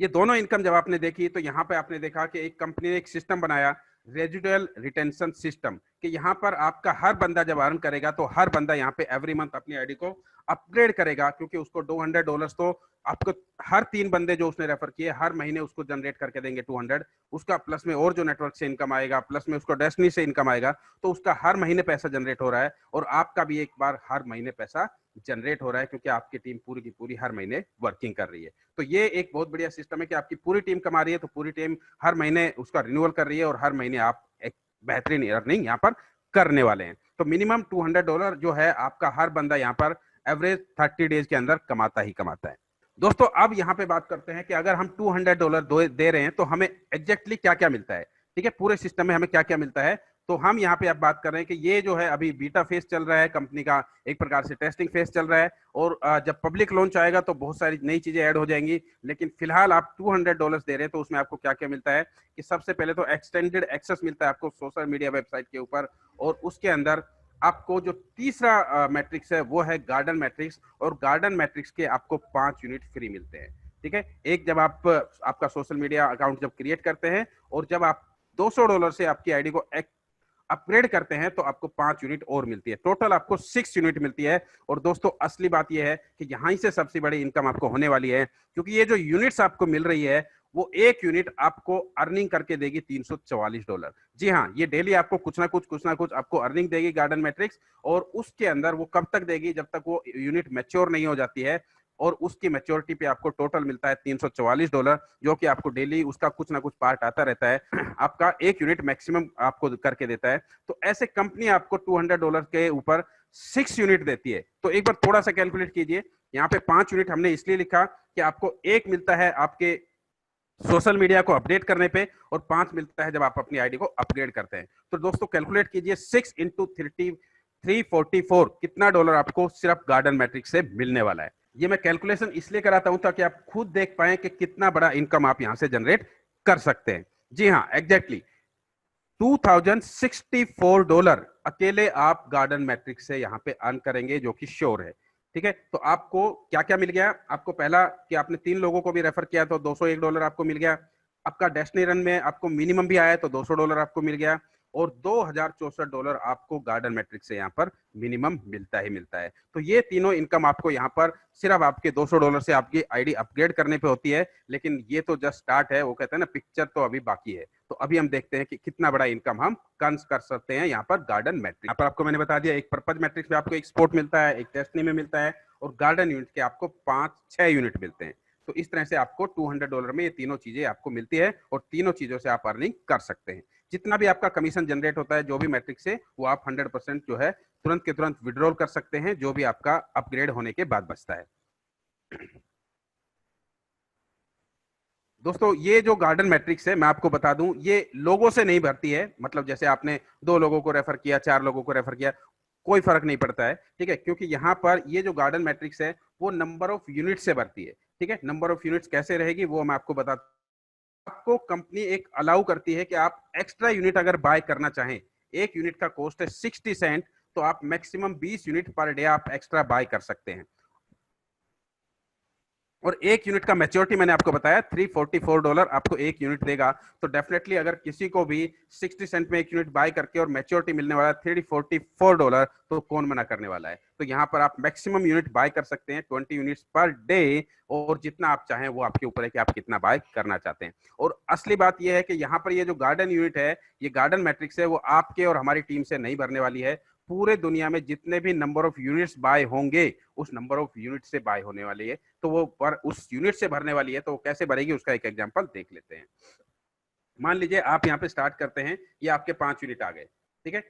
ये दोनों इनकम जब आपने देखी, तो यहाँ पे आपने देखा कि एक कंपनी ने एक सिस्टम बनाया, रेजिडुअल रिटेंशन सिस्टम, कि यहाँ पर आपका हर बंदा जब अर्न करेगा तो हर बंदा यहाँ पे एवरी मंथ अपनी आईडी को अपग्रेड करेगा, क्योंकि उसको $200 तो आपको हर 3 बंदे जो उसने रेफर किए हर महीने उसको जनरेट करके देंगे 200। उसका प्लस में और जो नेटवर्क से इनकम आएगा, प्लस में उसको डेस्टिनी से इनकम आएगा, तो उसका हर महीने पैसा जनरेट हो रहा है। और आपका भी एक बार हर महीने पैसा जनरेट हो रहा है, क्योंकि आपकी टीम पूरी की पूरी हर महीने वर्किंग कर रही है। तो ये एक बहुत बढ़िया सिस्टम है कि आपकी पूरी टीम कमा रही है, तो पूरी टीम हर महीने उसका रिन्यूअल कर रही है और हर महीने आप एक बेहतरीन अर्निंग यहाँ पर करने वाले हैं। तो मिनिमम $200 जो है आपका हर बंदा यहाँ पर एवरेज 30 डेज के अंदर कमाता ही कमाता है। दोस्तों, अब यहाँ पे बात करते हैं कि अगर हम $200 दे रहे हैं तो हमें एग्जैक्टली क्या क्या मिलता है, ठीक है। पूरे सिस्टम में हमें क्या क्या मिलता है, तो हम यहाँ पे अब बात कर रहे हैं कि ये जो है अभी बीटा फेज चल रहा है, कंपनी का एक प्रकार से टेस्टिंग फेज चल रहा है। और जब पब्लिक लॉन्च आएगा तो बहुत सारी नई चीजें ऐड हो जाएंगी। लेकिन फिलहाल आप $200 दे रहे हैं, तो उसमें आपको क्या क्या मिलता है कि सबसे पहले तो एक्सटेंडेड एक्सेस मिलता है आपको सोशल मीडिया वेबसाइट के ऊपर। और उसके अंदर आपको जो तीसरा मैट्रिक्स है वो है गार्डन मैट्रिक्स, और गार्डन मैट्रिक्स के आपको 5 यूनिट फ्री मिलते हैं, ठीक है। एक, जब आप आपका सोशल मीडिया अकाउंट जब क्रिएट करते हैं और जब आप $200 से आपकी आईडी को अपग्रेड करते हैं तो आपको 5 यूनिट और मिलती है। टोटल आपको 6 यूनिट मिलती है। और दोस्तों, असली बात यह है कि यहां से सबसे बड़ी इनकम आपको होने वाली है, क्योंकि ये जो यूनिट्स आपको मिल रही है वो एक यूनिट आपको अर्निंग करके देगी $344। जी हाँ, ये डेली आपको कुछ ना कुछ आपको अर्निंग देगी गार्डन मैट्रिक्स। और उसके अंदर वो कब तक देगी, जब तक वो यूनिट मैच्योर नहीं हो जाती है। और उसकी मैच्योरिटी पे आपको टोटल मिलता है $344, जो कि आपको डेली उसका कुछ ना कुछ पार्ट आता रहता है। आपका एक यूनिट मैक्सिमम आपको करके देता है। तो ऐसे कंपनी आपको $200 के ऊपर 6 यूनिट देती है। तो एक बार थोड़ा सा कैलकुलेट कीजिए, यहाँ पे 5 यूनिट हमने इसलिए लिखा कि आपको एक मिलता है आपके सोशल मीडिया को अपडेट करने पे, और 5 मिलता है जब आप अपनी आईडी को अपग्रेड करते हैं। तो दोस्तों, कैलकुलेट कीजिए 6 इंटू 344 कितना डॉलर आपको सिर्फ गार्डन मैट्रिक्स से मिलने वाला है। ये मैं कैलकुलेशन इसलिए कराता हूं ताकि आप खुद देख पाए कि कितना बड़ा इनकम आप यहां से जनरेट कर सकते हैं। जी हाँ, एग्जैक्टली $2,064 अकेले आप गार्डन मैट्रिक्स से यहां पे अर्न करेंगे, जो कि श्योर है, ठीक है। तो आपको क्या क्या मिल गया, आपको पहला कि आपने 3 लोगों को भी रेफर किया तो $201 आपको मिल गया। आपका डेस्टिनी रन में आपको मिनिमम भी आया तो $200 आपको मिल गया। और $2,064 आपको गार्डन मैट्रिक्स से यहाँ पर मिनिमम मिलता ही मिलता है। तो ये तीनों इनकम आपको यहाँ पर सिर्फ आपके $200 से आपकी आईडी अपग्रेड करने पे होती है। लेकिन ये तो जस्ट स्टार्ट है, वो कहते हैं ना, पिक्चर तो अभी बाकी है। तो अभी हम देखते हैं कि कितना बड़ा इनकम हम कर सकते हैं यहाँ पर गार्डन मैट्रिक्स। यहाँ पर आपको मैंने बता दिया, एक पर्पज मैट्रिक्स में आपको एक स्पोर्ट मिलता है, एक डेस्टिनी में मिलता है, और गार्डन यूनिट के आपको 5-6 यूनिट मिलते हैं। तो इस तरह से आपको $200 में ये तीनों चीजें आपको मिलती है, और तीनों चीजों से आप अर्निंग कर सकते हैं। जितना भी आपका कमीशन जनरेट होता है जो भी मैट्रिक्स से, वो आप 100% जो है तुरंत के तुरंत विड्रॉल कर सकते हैं, जो भी आपका अपग्रेड होने के बाद बचता है। दोस्तों, ये जो गार्डन मैट्रिक्स है, मैं आपको बता दूं, ये लोगों से नहीं भरती है। मतलब जैसे आपने 2 लोगों को रेफर किया, 4 लोगों को रेफर किया, कोई फर्क नहीं पड़ता है, ठीक है। क्योंकि यहाँ पर ये जो गार्डन मैट्रिक्स है वो नंबर ऑफ यूनिट से भरती है, ठीक है। नंबर ऑफ यूनिट्स कैसे रहेगी वो मैं आपको बता, आपको कंपनी एक अलाउ करती है कि आप एक्स्ट्रा यूनिट अगर बाय करना चाहें, एक यूनिट का कॉस्ट है 60 सेंट, तो आप मैक्सिमम 20 यूनिट पर डे आप एक्स्ट्रा बाय कर सकते हैं। और एक यूनिट का मैच्योरिटी मैंने आपको बताया $344 आपको एक यूनिट देगा। तो डेफिनेटली अगर किसी को भी 60 सेंट में एक यूनिट बाय करके और मैच्योरिटी मिलने वाला है $344, तो कौन मना करने वाला है। तो यहाँ पर आप मैक्सिमम यूनिट बाय कर सकते हैं 20 यूनिट्स पर डे, और जितना आप चाहें वो आपके ऊपर है कि आप कितना बाय करना चाहते हैं। और असली बात यह है कि यहाँ पर ये जो गार्डन यूनिट है, ये गार्डन मैट्रिक्स है, वो आपके और हमारी टीम से नहीं भरने वाली है। पूरे दुनिया में जितने भी नंबर ऑफ यूनिट्स बाय होंगे उस नंबर ऑफ यूनिट से बाय होने वाली है, तो वो पर उस यूनिट से भरने वाली है। तो वो कैसे भरेगी उसका एक एग्जांपल देख लेते हैं। मान लीजिए आप यहाँ पे स्टार्ट करते हैं, ये आपके 5 यूनिट आ गए, ठीक है।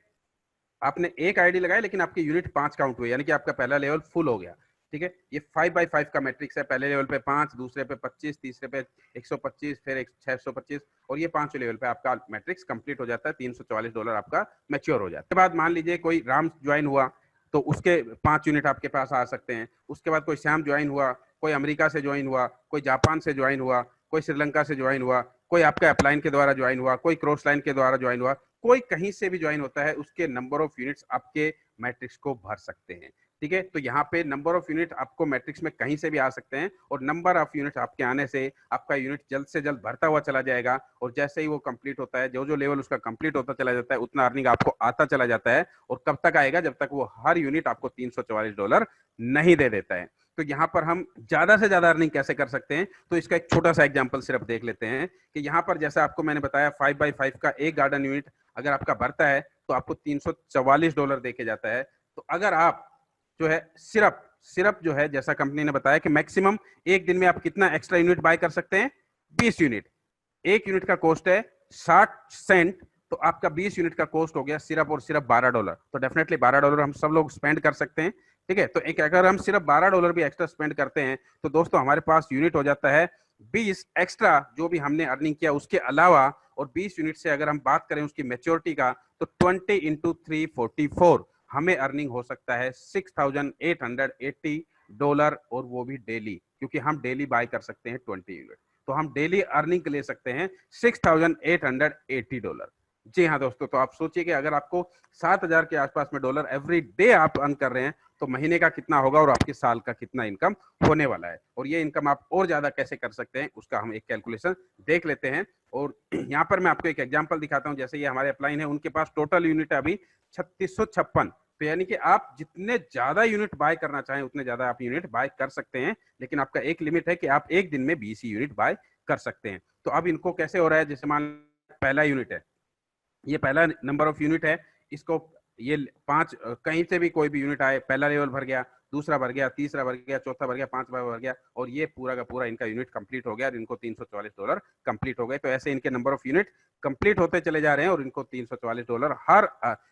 आपने एक आईडी लगाया लेकिन आपके यूनिट 5 काउंट हुए, यानी कि आपका पहला लेवल फुल हो गया, ठीक है। ये 5x5 का मैट्रिक्स है, पहले लेवल पे 5, दूसरे पे 25, तीसरे पे 125, फिर 625, और ये 5वें लेवल पे आपका मैट्रिक्स कंप्लीट हो जाता है। $344 आपका मैच्योर हो जाता है। उसके बाद मान लीजिए कोई राम ज्वाइन हुआ, तो उसके 5 यूनिट आपके पास आ सकते हैं। उसके बाद कोई श्याम ज्वाइन हुआ, कोई अमेरिका से ज्वाइन हुआ, कोई जापान से ज्वाइन हुआ, कोई श्रीलंका से ज्वाइन हुआ, कोई आपका अपलाइन के द्वारा ज्वाइन हुआ, कोई क्रॉस लाइन के द्वारा ज्वाइन हुआ, कोई कहीं से भी ज्वाइन होता है, उसके नंबर ऑफ यूनिट्स आपके मैट्रिक्स को भर सकते हैं, ठीक है। तो यहाँ पे नंबर ऑफ यूनिट आपको मैट्रिक्स में कहीं से भी आ सकते हैं, और नंबर ऑफ यूनिट आपके आने से आपका यूनिट जल्द से जल्द भरता हुआ चला जाएगा। और जैसे ही वो कंप्लीट होता है, जो जो लेवल उसका कंप्लीट होता चला जाता है, उतना अर्निंग आपको आता चला जाता है। और कब तक आएगा, जब तक वो हर यूनिट आपको $344 नहीं दे देता है। तो यहाँ पर हम ज्यादा से ज्यादा अर्निंग कैसे कर सकते हैं, तो इसका एक छोटा सा एग्जांपल सिर्फ देख लेते हैं कि यहाँ पर जैसा आपको मैंने बताया 5x5 का एक गार्डन यूनिट अगर आपका भरता है तो आपको $344 देके जाता है। तो अगर आप जो है सिर्फ जो है, जैसा कंपनी ने बताया कि मैक्सिमम एक दिन में आप कितना एक्स्ट्रा यूनिट बाय कर सकते हैं, 20 यूनिट। एक यूनिट का कॉस्ट है 60 सेंट, तो आपका 20 यूनिट का कॉस्ट हो गया सिर्फ और सिर्फ $12। तो डेफिनेटली $12 हम सब लोग स्पेंड कर सकते हैं, ठीक है। तो एक अगर हम सिर्फ $12 भी एक्स्ट्रा स्पेंड करते हैं, तो दोस्तों हमारे पास यूनिट हो जाता है 20 एक्स्ट्रा, जो भी हमने अर्निंग किया उसके अलावा। और 20 यूनिट से अगर हम बात करें उसकी मैच्योरिटी का, तो 20 इंटू 344 हमें अर्निंग हो सकता है $6,880, और वो भी डेली, क्योंकि हम डेली बाय कर सकते हैं 20 यूनिट। तो हम डेली अर्निंग ले सकते हैं $6,880। जी हाँ दोस्तों, तो आप सोचिए कि अगर आपको 7,000 के आसपास में डॉलर एवरी डे आप अर्न कर रहे हैं, तो महीने का कितना होगा और आपके साल का कितना इनकम होने वाला है। और ये इनकम आप और ज्यादा कैसे कर सकते हैं उसका हम एक कैलकुलेशन देख लेते हैं। और यहाँ पर मैं आपको एक एग्जांपल दिखाता हूँ। जैसे ये हमारे अपलाइन है, उनके पास टोटल यूनिट है अभी 3656। तो यानी कि आप जितने ज्यादा यूनिट बाय करना चाहें उतने ज्यादा आप यूनिट बाय कर सकते हैं, लेकिन आपका एक लिमिट है कि आप एक दिन में 20 यूनिट बाय कर सकते हैं। तो अब इनको कैसे हो रहा है, जैसे मान पहला यूनिट है, ये पहला नंबर ऑफ यूनिट है, इसको ये 5 कहीं से भी कोई भी यूनिट आए, पहला लेवल भर गया, दूसरा भर गया, तीसरा भर गया, चौथा भर गया, पांचवा भर गया, और ये पूरा का पूरा इनका यूनिट कंप्लीट हो गया और इनको $344 कंप्लीट हो गए। तो ऐसे इनके नंबर ऑफ यूनिट कंप्लीट होते चले जा रहे हैं और इनको $344 हर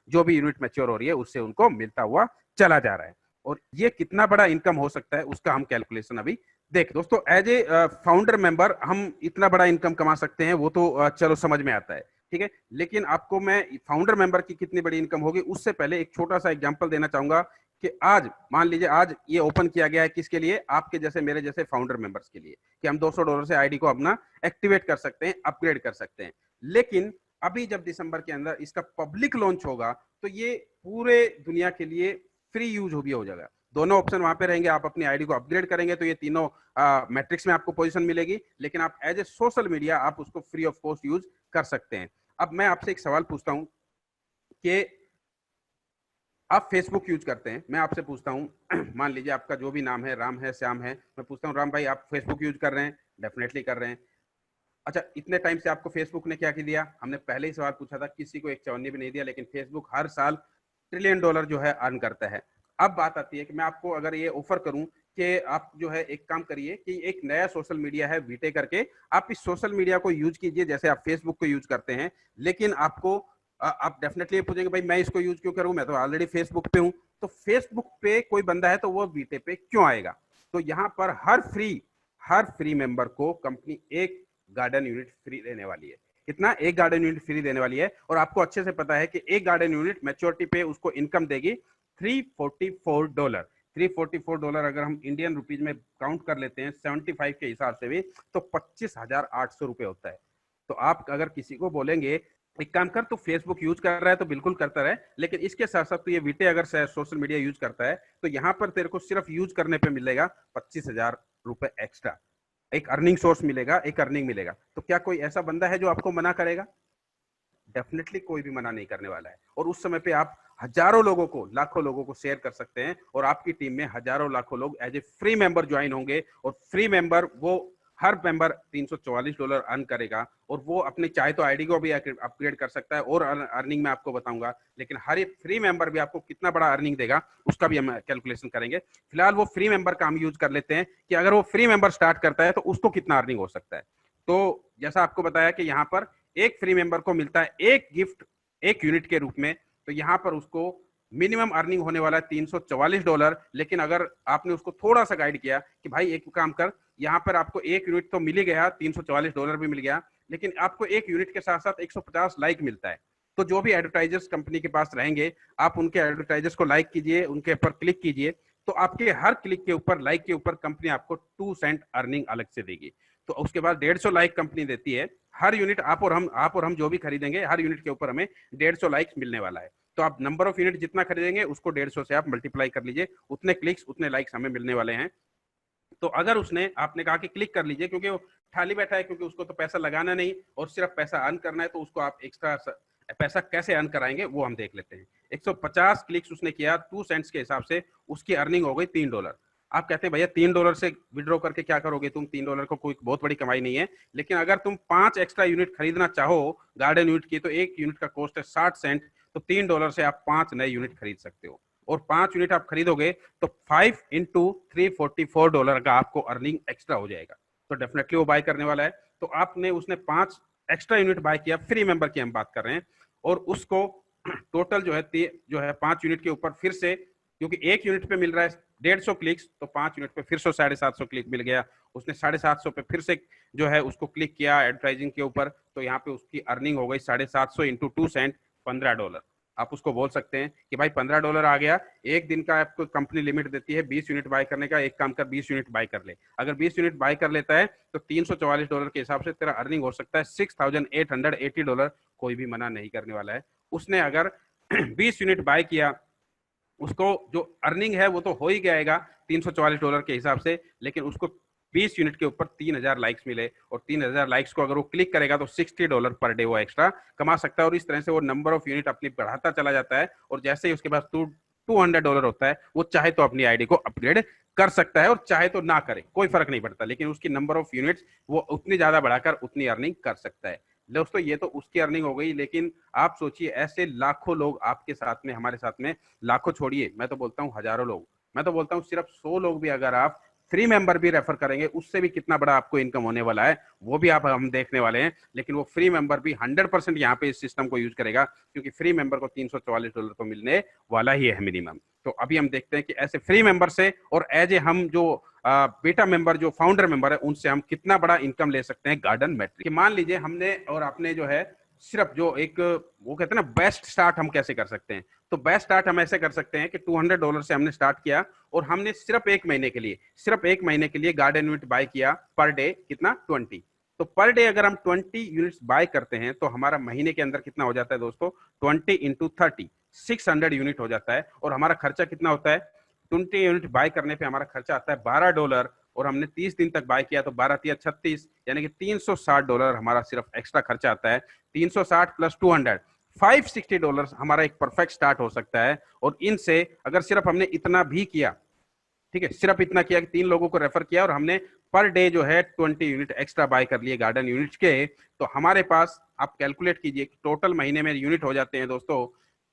जो भी यूनिट मैच्योर हो रही है उससे उनको मिलता हुआ चला जा रहा है। और ये कितना बड़ा इनकम हो सकता है उसका हम कैलकुलेशन अभी देख। दोस्तों एज ए फाउंडर मेंबर हम इतना बड़ा इनकम कमा सकते हैं, वो तो चलो समझ में आता है, ठीक है। लेकिन आपको मैं फाउंडर मेंबर की कितनी बड़ी इनकम होगी उससे पहले एक छोटा सा एग्जांपल देना चाहूंगा कि आज मान लीजिए आज ये ओपन किया गया है किसके लिए, आपके जैसे मेरे जैसे फाउंडर मेंबर्स के लिए, कि हम $200 से आईडी को अपना एक्टिवेट कर सकते हैं, अपग्रेड कर सकते हैं। लेकिन अभी जब दिसंबर के अंदर इसका पब्लिक लॉन्च होगा तो ये पूरे दुनिया के लिए फ्री यूज भी हो जाएगा। दोनों ऑप्शन वहां पे रहेंगे, आप अपनी आईडी को अपग्रेड करेंगे तो ये तीनों मैट्रिक्स में आपको पोजीशन मिलेगी, लेकिन आप एज ए सोशल मीडिया आप उसको फ्री ऑफ कॉस्ट यूज कर सकते हैं। अब मैं आपसे एक सवाल पूछता हूं कि आप फेसबुक यूज करते हैं, मैं आपसे पूछता हूं मान लीजिए आपका जो भी नाम है, राम है, श्याम है, मैं पूछता हूं राम भाई आप फेसबुक यूज कर रहे हैं? डेफिनेटली कर रहे हैं। अच्छा, इतने टाइम से आपको फेसबुक ने क्या दिया? हमने पहले ही सवाल पूछा था, किसी को एक चवन्नी भी नहीं दिया, लेकिन फेसबुक हर साल $1 ट्रिलियन जो है अर्न करता है। अब बात आती है कि मैं आपको अगर ये ऑफर करूं कि आप जो है एक काम करिए कि एक नया सोशल मीडिया है वीटे करके, आप इस सोशल मीडिया को यूज कीजिए जैसे आप फेसबुक को यूज करते हैं, लेकिन आपको आप डेफिनेटली पूछेंगे भाई मैं इसको यूज क्यों करूं, मैं तो ऑलरेडी फेसबुक पे हूं। तो फेसबुक पे कोई बंदा है तो वो वीटे पे क्यों आएगा? तो यहाँ पर हर फ्री मेंबर को कंपनी एक गार्डन यूनिट फ्री देने वाली है। कितना? एक गार्डन यूनिट फ्री देने वाली है। और आपको अच्छे से पता है कि एक गार्डन यूनिट मैच्योरिटी पे उसको इनकम देगी $344। $344 अगर हम इंडियन रुपीज में काउंट कर लेते हैं 75 के हिसाब से भी, तो 25,800 रुपए होता है। तो आप अगर किसी को बोलेंगे एक काम कर, तो फेसबुक यूज कर रहा है तो बिल्कुल करता रहे, लेकिन इसके साथ साथ तू ये वीटे अगर सोशल मीडिया यूज करता है तो यहाँ पर तेरे को सिर्फ यूज करने पे मिलेगा 25,000 रुपए एक्स्ट्रा। एक अर्निंग सोर्स मिलेगा, एक अर्निंग मिलेगा। तो क्या कोई ऐसा बंदा है जो आपको मना करेगा? डेफिनेटली कोई भी मना नहीं करने वाला है। और उस समय पे आप हजारों लोगों को, लाखों लोगों को शेयर कर सकते हैं और आपकी टीम में हजारों लाखों लोग as a free member join होंगे। और फ्री मेंबर वो हर मेंबर $344 अर्न करेगा और वो अपने चाहे तो आईडी को भी अपग्रेड कर सकता है। और अर्निंग में आपको बताऊंगा, लेकिन हर एक फ्री मेंबर भी आपको कितना बड़ा अर्निंग देगा उसका भी हम कैलकुलेशन करेंगे। फिलहाल वो फ्री मेंबर का हम यूज कर लेते हैं कि अगर वो फ्री मेंबर स्टार्ट करता है तो उसको कितना अर्निंग हो सकता है। तो जैसा आपको बताया कि यहाँ पर एक फ्री मेंबर को मिलता है एक गिफ्ट, एक यूनिट के रूप में। तो यहाँ पर उसको मिनिमम अर्निंग होने वाला है $344। लेकिन अगर आपने उसको थोड़ा सा गाइड किया कि भाई एक काम कर, यहाँ पर आपको एक यूनिट तो मिल ही गया, $344 भी मिल गया, लेकिन आपको एक यूनिट के साथ साथ 150 लाइक मिलता है। तो जो भी एडवर्टाइजर्स कंपनी के पास रहेंगे, आप उनके एडवर्टाइजर्स को लाइक कीजिए, उनके ऊपर क्लिक कीजिए, तो आपके हर क्लिक के ऊपर, लाइक के ऊपर कंपनी आपको 2 सेंट अर्निंग अलग से देगी। तो उसके बाद 150 लाइक कंपनी देती है। हर यूनिट आप और हम जो भी खरीदेंगे, हर यूनिट के ऊपर हमें 150 लाइक्स मिलने वाला है। तो आप नंबर ऑफ यूनिट जितना खरीदेंगे उसको 150 से आप मल्टीप्लाई कर लीजिए, उतने क्लिक्स उतने लाइक्स हमें मिलने वाले हैं। तो अगर उसने, आपने कहा कि क्लिक कर लीजिए क्योंकि वो खाली बैठा है, क्योंकि उसको तो पैसा लगाना नहीं और सिर्फ पैसा अर्न करना है, तो उसको आप एक्स्ट्रा पैसा कैसे अर्न कराएंगे वो हम देख लेते हैं। 150 क्लिक्स उसने किया 2 सेंट्स के हिसाब से, उसकी अर्निंग हो गई $3। आप कहते हैं भैया $3 से विड्रॉ करके क्या करोगे तुम, $3 को कोई बहुत बड़ी कमाई नहीं है। लेकिन अगर तुम 5 एक्स्ट्रा यूनिट खरीदना चाहो गार्डन यूनिट की, तो एक यूनिट का कॉस्ट है 60 सेंट। तो $3 से आप 5 नए यूनिट खरीद सकते हो। और 5 यूनिट आप खरीदोगे तो 5 इंटू $344 का आपको अर्निंग एक्स्ट्रा हो जाएगा। तो डेफिनेटली वो बाय करने वाला है। तो आपने, उसने 5 एक्स्ट्रा यूनिट बाय किया, फ्री मेंबर की हम बात कर रहे हैं, और उसको टोटल जो है 5 यूनिट के ऊपर फिर से, क्योंकि एक यूनिट पे मिल रहा है 150 क्लिक्स, तो 5 यूनिट पे फिर से 750 क्लिक मिल गया। उसने 750 पे फिर से जो है उसको क्लिक किया एडवर्टाइजिंग के ऊपर, तो यहाँ पे उसकी अर्निंग हो गई 750 इंटू 2 सेंट, $15। आप उसको बोल सकते हैं कि भाई $15 आ गया। एक दिन का आपको कंपनी लिमिट देती है 20 यूनिट बाय करने का, एक काम कर 20 यूनिट बाय कर ले। अगर 20 यूनिट बाय कर लेता है तो $344 के हिसाब से तेरा अर्निंग हो सकता है $6,880। कोई भी मना नहीं करने वाला है। उसने अगर 20 यूनिट बाय किया, उसको जो अर्निंग है वो तो हो ही जाएगा $344 के हिसाब से, लेकिन उसको 20 यूनिट के ऊपर 3,000 लाइक्स मिले, और 3,000 लाइक्स को अगर वो क्लिक करेगा तो $60 पर डे वो एक्स्ट्रा कमा सकता है। और इस तरह से वो नंबर ऑफ यूनिट अपनी बढ़ाता चला जाता है, और जैसे ही उसके पास $200 होता है, वो चाहे तो अपनी आईडी को अपग्रेड कर सकता है और चाहे तो ना करे, कोई फर्क नहीं पड़ता। लेकिन उसकी नंबर ऑफ यूनिट्स वो उतनी ज्यादा बढ़ाकर उतनी अर्निंग कर सकता है। दोस्तों ये तो उसकी अर्निंग हो गई, लेकिन आप सोचिए ऐसे लाखों लोग आपके साथ में, हमारे साथ में, लाखों छोड़िए, मैं तो बोलता हूँ हजारों लोग, मैं तो बोलता हूँ सिर्फ 100 लोग भी अगर आप फ्री मेंबर भी रेफर करेंगे, उससे भी कितना बड़ा आपको इनकम होने वाला है वो भी आप हम देखने वाले हैं। लेकिन वो फ्री मेंबर भी 100% यहाँ पे इस सिस्टम को यूज करेगा, क्योंकि फ्री मेंबर को $344 तो मिलने वाला ही है मिनिमम। तो अभी हम देखते हैं कि ऐसे फ्री मेंबर से और एज ए हम जो बेटा मेंबर, जो फाउंडर मेंबर है, उनसे हम कितना बड़ा इनकम ले सकते हैं गार्डन मैट्रिक। मान लीजिए हमने और आपने जो है सिर्फ जो एक, वो कहते हैं ना, बेस्ट स्टार्ट हम कैसे कर सकते हैं। तो बेस्ट स्टार्ट हम ऐसे कर सकते हैं कि $200 से हमने स्टार्ट किया, और हमने सिर्फ एक महीने के लिए गार्डन यूनिट बाय किया। पर डे कितना, 20। तो पर डे अगर हम 20 यूनिट्स बाय करते हैं तो हमारा महीने के अंदर कितना हो जाता है दोस्तों, 20 इंटू 30, 600 यूनिट हो जाता है। और हमारा खर्चा कितना होता है, 20 यूनिट बाय करने पे हमारा खर्चा आता है $12, और हमने 30 दिन तक बाय किया तो 12 तिया 36, यानी कि $360 हमारा सिर्फ एक्स्ट्रा खर्चा आता है। 360 प्लस 200, $560 हमारा एक परफेक्ट स्टार्ट हो सकता है। और इनसे अगर सिर्फ हमने इतना भी किया, ठीक है, सिर्फ इतना किया कि 3 लोगों को रेफर किया और हमने पर डे जो है 20 यूनिट एक्स्ट्रा बाय कर लिए गार्डन यूनिट्स के, तो हमारे पास, आप कैलकुलेट कीजिए, टोटल महीने में यूनिट हो जाते हैं दोस्तों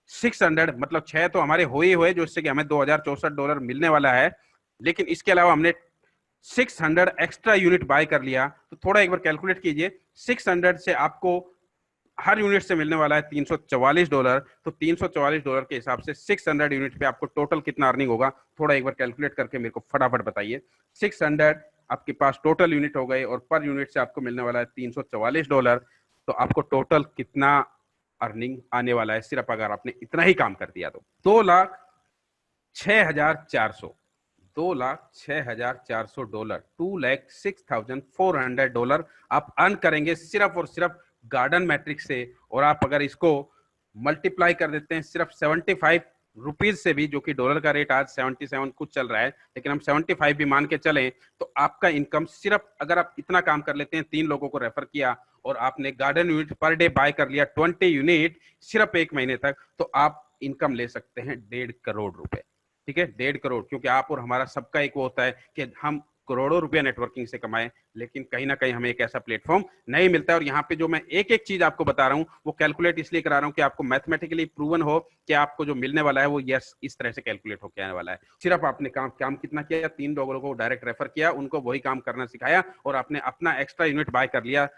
600, मतलब 6 तो हमारे हो ही हुए, जो इससे कि हमें $2,064 मिलने वाला है। लेकिन इसके अलावा हमने 600 एक्स्ट्रा यूनिट बाय कर लिया, तो थोड़ा एक बार कैलकुलेट कीजिए, 600 से आपको हर यूनिट से मिलने वाला है $344। तो $344 के हिसाब से 600 यूनिट पे आपको टोटल कितना अर्निंग होगा, थोड़ा एक बार कैलकुलेट करके मेरे को फटाफट बताइए। 600 आपके पास टोटल यूनिट हो गए, और पर यूनिट से आपको मिलने वाला है $344। तो आपको टोटल कितना अर्निंग आने वाला है, सिर्फ अगर आपने इतना ही काम कर दिया तो $2,06,400, $2,06,400, $2,06,400 आप अर्न करेंगे सिर्फ और सिर्फ गार्डन मैट्रिक्स से, और आप अगर इसको मल्टीप्लाई कर देते हैं सिर्फ 75 रुपीज से भी, जो कि डॉलर का रेट आज 77 कुछ चल रहा है, लेकिन हम 75 भी मान के चलें, तो आपका इनकम सिर्फ, अगर आप इतना काम कर लेते हैं, 3 लोगों को रेफर किया और आपने गार्डन यूनिट पर डे बाय कर लिया 20 यूनिट सिर्फ 1 महीने तक, तो आप इनकम ले सकते हैं 1.5 करोड़ रुपए। ठीक है, 1.5 करोड़, क्योंकि आप और हमारा सबका एक वो होता है कि हम करोड़ों रुपया नेटवर्किंग से कमाएं, लेकिन कहीं ना कहीं हमें एक ऐसा प्लेटफॉर्म नहीं मिलता है। और यहाँ पे जो मैं एक एक चीज आपको बता रहा हूँ वो कैलकुलेट इसलिए करा रहा हूँ कि आपको मैथमेटिकली प्रूवन हो कि आपको जो मिलने वाला है वो यस इस तरह से कैलकुलेट होकर आने वाला है। सिर्फ आपने काम कितना किया, 3 लोगों को डायरेक्ट रेफर किया, उनको वही काम करना सिखाया और आपने अपना एक्स्ट्रा यूनिट बाय कर लिया,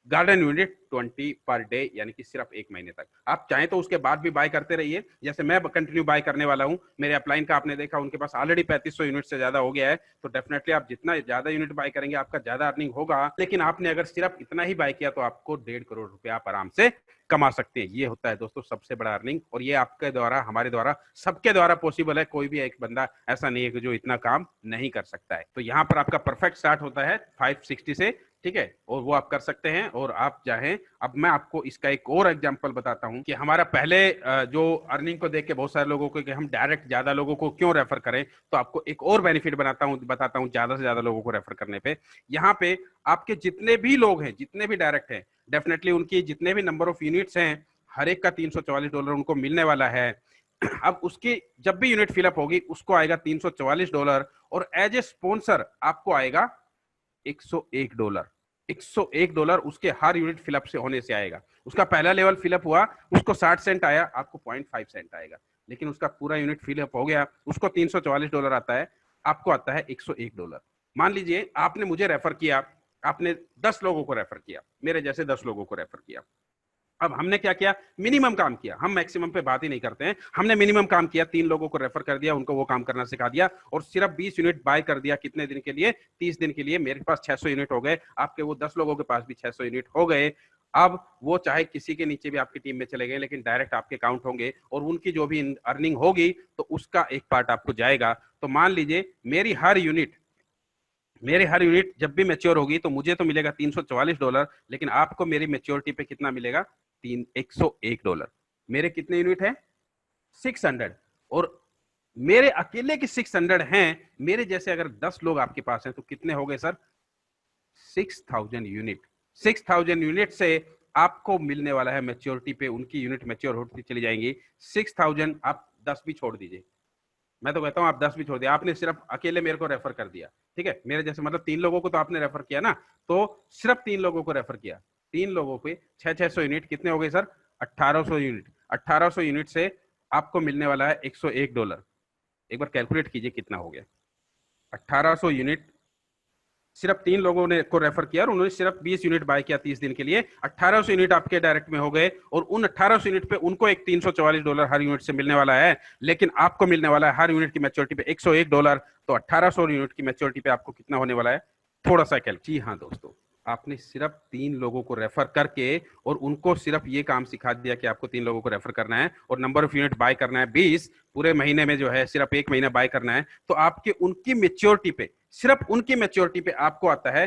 गार्डन यूनिट 20 पर डे, यानी कि सिर्फ 1 महीने तक। आप चाहें तो उसके बाद भी बाय करते रहिए, जैसे मैं कंटिन्यू बाय करने वाला हूं। मेरे अपलाइन का आपने देखा, उनके पास ऑलरेडी 3500 यूनिट से ज्यादा हो गया है, तो डेफिनेटली आप जितना ज्यादा यूनिट बाय करेंगे आपका ज्यादा अर्निंग होगा। लेकिन आपने अगर सिर्फ इतना ही बाय किया तो आपको 1.5 करोड़ रुपया आप आराम से कमा सकते हैं। ये होता है दोस्तों सबसे बड़ा अर्निंग, और ये आपके द्वारा, हमारे द्वारा, सबके द्वारा पॉसिबल है। कोई भी एक बंदा ऐसा नहीं है कि जो इतना काम नहीं कर सकता है। तो यहाँ पर आपका परफेक्ट स्टार्ट होता है 560 से, ठीक है, और वो आप कर सकते हैं। और आप चाहें, अब मैं आपको इसका एक और एग्जांपल बताता हूं कि हमारा पहले जो अर्निंग को देख के बहुत सारे लोगों को कि हम डायरेक्ट ज्यादा लोगों को क्यों रेफर करें, तो आपको एक और बेनिफिट बताता हूं ज्यादा से ज्यादा लोगों को रेफर करने पे। यहाँ पे आपके जितने भी लोग हैं, जितने भी डायरेक्ट हैं, डेफिनेटली उनकी जितने भी नंबर ऑफ यूनिट्स हैं, हर एक का $344 उनको मिलने वाला है। अब उसकी जब भी यूनिट फिलअप होगी उसको आएगा $344, और एज ए स्पॉन्सर आपको आएगा $101। $101 उसके हर यूनिट फिलअप से होने से आएगा। उसका पहला लेवल फिलअप हुआ, उसको 60 सेंट आया, आपको 0.5 सेंट आएगा। लेकिन उसका पूरा यूनिट फिलअप हो गया, उसको $344 आता है, आपको आता है $101। मान लीजिए आपने मुझे रेफर किया, आपने 10 लोगों को रेफर किया, मेरे जैसे 10 लोगों को रेफर किया। अब हमने क्या किया, मिनिमम काम किया, हम मैक्सिमम पे बात ही नहीं करते हैं। हमने मिनिमम काम किया, 3 लोगों को रेफर कर दिया, उनको वो काम करना सिखा दिया, और सिर्फ 20 यूनिट बाय कर दिया। कितने दिन के लिए? 30 दिन के लिए। मेरे पास 600 यूनिट हो गए, आपके वो 10 लोगों के पास भी 600 यूनिट हो गए। अब वो चाहे किसी के नीचे भी आपकी टीम में चले गए, लेकिन डायरेक्ट आपके अकाउंट होंगे, और उनकी जो भी अर्निंग होगी तो उसका एक पार्ट आपको जाएगा। तो मान लीजिए मेरी हर यूनिट जब भी मैच्योर होगी तो मुझे तो मिलेगा $344, लेकिन आपको मेरी मैच्योरिटी पे कितना मिलेगा? $101। मेरे कितने यूनिट हैं? 600। और मेरे अकेले के 600 हैं। मेरे जैसे अगर 10 लोग आपके पास हैं तो कितने हो गए सर? 6000 यूनिट। 6000 यूनिट से आपको मिलने वाला है मैच्योरिटी पे, उनकी यूनिट मैच्योर होती चली जाएंगी 6000। आप 10 भी छोड़ दीजिए, मैं तो कहता हूं आप 10 भी छोड़ दिया, आपने सिर्फ अकेले मेरे को रेफर कर दिया, ठीक है, मेरे जैसे मतलब 3 लोगों को तो आपने रेफर किया ना, तो सिर्फ 3 लोगों को रेफर किया, 3 लोगों पे 600 यूनिट, कितने हो गए सर? 1800 यूनिट। 1800 यूनिट से आपको मिलने वाला है $101। एक बार कैलकुलेट कीजिए कितना हो गया। 1800 यूनिट सिर्फ 3 लोगों ने को रेफर किया, और उन्होंने सिर्फ 20 यूनिट बाय किया 30 दिन के लिए। 1800 यूनिट आपके डायरेक्ट में हो गए, और उन 1800 यूनिट पे उनको एक $344 हर यूनिट से मिलने वाला है, लेकिन आपको मिलने वाला है हर यूनिट की मैच्योरिटी पे $101। तो 1800 यूनिट की मैच्योरिटी पे आपको कितना होने वाला है? थोड़ा सा कैलकुलेट। जी हाँ दोस्तों, आपने सिर्फ 3 लोगों को रेफर करके और उनको सिर्फ ये काम सिखा दिया कि आपको 3 लोगों को रेफर करना है और नंबर ऑफ यूनिट बाय करना है 20, पूरे महीने में जो है सिर्फ 1 महीना बाय करना है, तो आपके उनकी मैच्योरिटी पे, सिर्फ उनकी मैच्योरिटी पे आपको आता है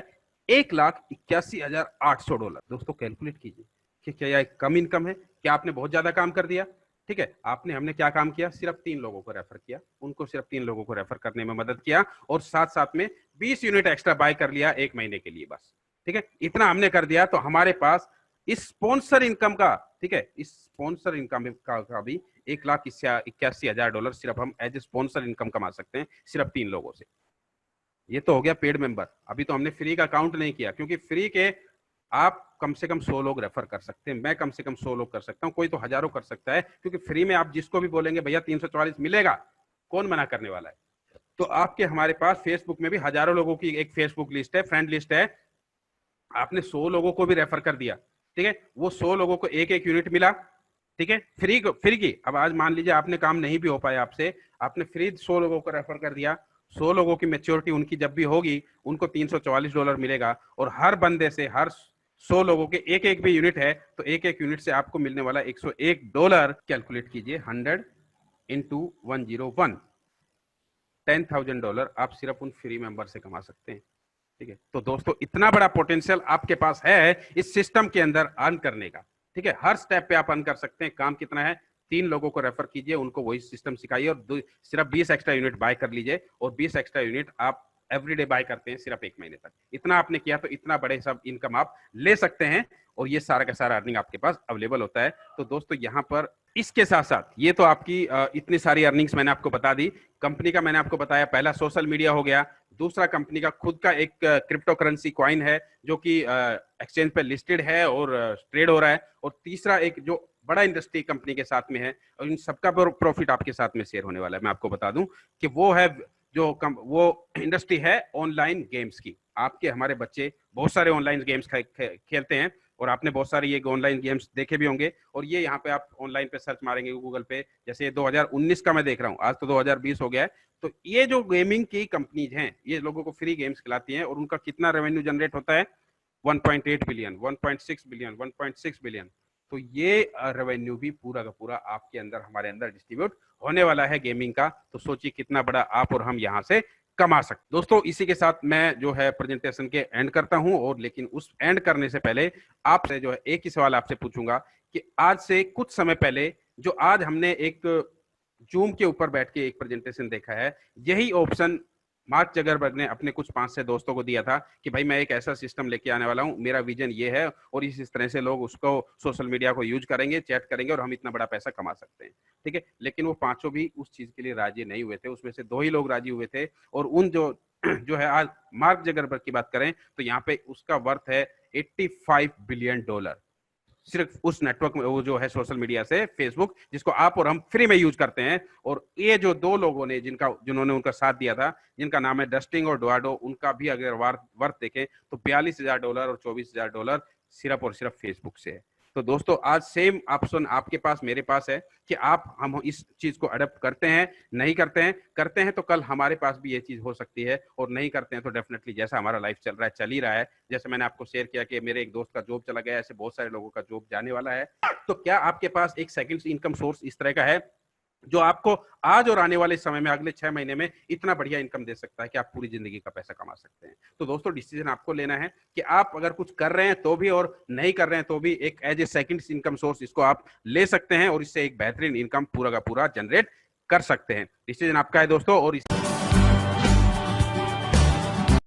$1,81,800। दोस्तों कैलकुलेट कीजिए कि क्या यह कम इनकम है? क्या आपने बहुत ज्यादा काम कर दिया? ठीक है, हमने क्या काम किया? सिर्फ 3 लोगों को रेफर किया, उनको सिर्फ 3 लोगों को रेफर करने में मदद किया, और साथ साथ में 20 यूनिट एक्स्ट्रा बाय कर लिया 1 महीने के लिए बस। ठीक है, इतना हमने कर दिया, तो हमारे पास इस स्पॉन्सर इनकम का, ठीक है, इस स्पॉन्सर इनकम का भी $1,81,000 सिर्फ हम एज ए स्पॉन्सर इनकम कमा सकते हैं सिर्फ 3 लोगों से। ये तो हो गया पेड मेंबर। अभी तो हमने फ्री का काउंट नहीं किया, क्योंकि फ्री के आप कम से कम 100 लोग रेफर कर सकते हैं, मैं कम से कम 100 लोग कर सकता हूं, कोई तो हजारों कर सकता है, क्योंकि फ्री में आप जिसको भी बोलेंगे भैया 344 मिलेगा, कौन मना करने वाला है? तो आपके हमारे पास फेसबुक में भी हजारों लोगों की एक फेसबुक लिस्ट है, फ्रेंड लिस्ट है। आपने 100 लोगों को भी रेफर कर दिया, ठीक है, वो 100 लोगों को एक एक यूनिट मिला, ठीक है, फ्री की। अब आज मान लीजिए आपने काम नहीं भी हो पाया आपसे, आपने फ्री 100 लोगों को रेफर कर दिया, 100 लोगों की मैच्योरिटी उनकी जब भी होगी उनको $344 मिलेगा, और हर बंदे से, हर 100 लोगों के एक एक भी यूनिट है, तो एक एक यूनिट से आपको मिलने वाला $101। कैलकुलेट कीजिए, 100 इंटू 101, $10,000 आप सिर्फ उन फ्री मेंबर से कमा सकते हैं। ठीक है। तो दोस्तों इतना बड़ा पोटेंशियल आपके पास है इस सिस्टम के अंदर अर्न करने का। ठीक है, हर स्टेप पे आप अर्न कर सकते हैं। काम कितना है, 3 लोगों को रेफर कीजिए, उनको वही सिस्टम सिखाइए और सिर्फ 20 एक्स्ट्रा यूनिट बाय कर लीजिए और 20 एक्स्ट्रा यूनिट आप एवरीडे बाय करते हैं सिर्फ 1 महीने तक। इतना आपने किया तो इतना बड़े सब इनकम आप ले सकते हैं और ये सारा का सारा अर्निंग आपके पास अवेलेबल होता है। तो दोस्तों यहाँ पर इसके साथ साथ ये तो आपकी इतनी सारी अर्निंग्स मैंने आपको बता दी। कंपनी का मैंने आपको बताया, पहला सोशल मीडिया हो गया, दूसरा कंपनी का खुद का एक क्रिप्टो करेंसी कॉइन है जो कि एक्सचेंज पे लिस्टेड है और ट्रेड हो रहा है, और तीसरा एक जो बड़ा इंडस्ट्री कंपनी के साथ में है और इन सबका प्रॉफिट आपके साथ में शेयर होने वाला है। मैं आपको बता दूं कि वो है वो इंडस्ट्री है ऑनलाइन गेम्स की। आपके हमारे बच्चे बहुत सारे ऑनलाइन गेम्स खेलते हैं और आपने बहुत सारे ये ऑनलाइन गेम्स देखे भी होंगे, और ये यहाँ पे आप ऑनलाइन पे सर्च मारेंगे गूगल पे, जैसे 2019 का मैं देख रहा हूँ, आज तो 2020 हो गया है। तो ये जो गेमिंग की कंपनीज हैं ये लोगों को फ्री गेम्स खिलाती हैं और उनका कितना रेवेन्यू जनरेट होता है, 1.8 बिलियन, 1.6 बिलियन, 1.6 बिलियन। तो ये रेवेन्यू भी पूरा का पूरा आपके अंदर हमारे अंदर डिस्ट्रीब्यूट होने वाला है गेमिंग का। तो सोचिए कितना बड़ा आप और हम यहाँ से कमा सकते। दोस्तों इसी के साथ मैं जो है प्रेजेंटेशन के एंड करता हूं, और लेकिन उस एंड करने से पहले आपसे जो है एक ही सवाल आपसे पूछूंगा कि आज से कुछ समय पहले जो आज हमने एक जूम के ऊपर बैठ के एक प्रेजेंटेशन देखा है, यही ऑप्शन मार्क जगरबर्ग ने अपने कुछ 5-6 दोस्तों को दिया था कि भाई मैं एक ऐसा सिस्टम लेके आने वाला हूं, मेरा विजन ये है और इस तरह से लोग उसको सोशल मीडिया को यूज करेंगे, चैट करेंगे और हम इतना बड़ा पैसा कमा सकते हैं। ठीक है, लेकिन वो 5 भी उस चीज के लिए राजी नहीं हुए थे, उसमें से 2 ही लोग राजी हुए थे। और उन जो है आज मार्क जगरबर्ग की बात करें तो यहाँ पे उसका वर्थ है $85 बिलियन, सिर्फ उस नेटवर्क में, वो जो है सोशल मीडिया से फेसबुक, जिसको आप और हम फ्री में यूज करते हैं। और ये जो 2 लोगों ने जिन्होंने उनका साथ दिया था, जिनका नाम है डस्टिंग और डुआडो, उनका भी अगर वर्थ देखें तो $42,000 और $24,000 सिर्फ और सिर्फ फेसबुक से है। तो दोस्तों आज सेम ऑप्शन आपके पास मेरे पास है कि हम इस चीज को अडॉप्ट करते हैं, नहीं करते हैं तो कल हमारे पास भी ये चीज हो सकती है, और नहीं करते हैं तो डेफिनेटली जैसा हमारा लाइफ चल रहा है, चल ही रहा है। जैसे मैंने आपको शेयर किया कि मेरे एक दोस्त का जॉब चला गया, ऐसे बहुत सारे लोगों का जॉब जाने वाला है। तो क्या आपके पास एक सेकंड इनकम सोर्स इस तरह का है जो आपको आज और आने वाले समय में अगले 6 महीने में इतना बढ़िया इनकम दे सकता है कि आप पूरी जिंदगी का पैसा कमा सकते हैं? तो दोस्तों डिसीजन आपको लेना है कि आप अगर कुछ कर रहे हैं तो भी और नहीं कर रहे हैं तो भी एक as a second income source इसको आप ले सकते हैं और इससे एक बेहतरीन इनकम पूरा का पूरा जनरेट कर सकते हैं। डिसीजन आपका है दोस्तों। और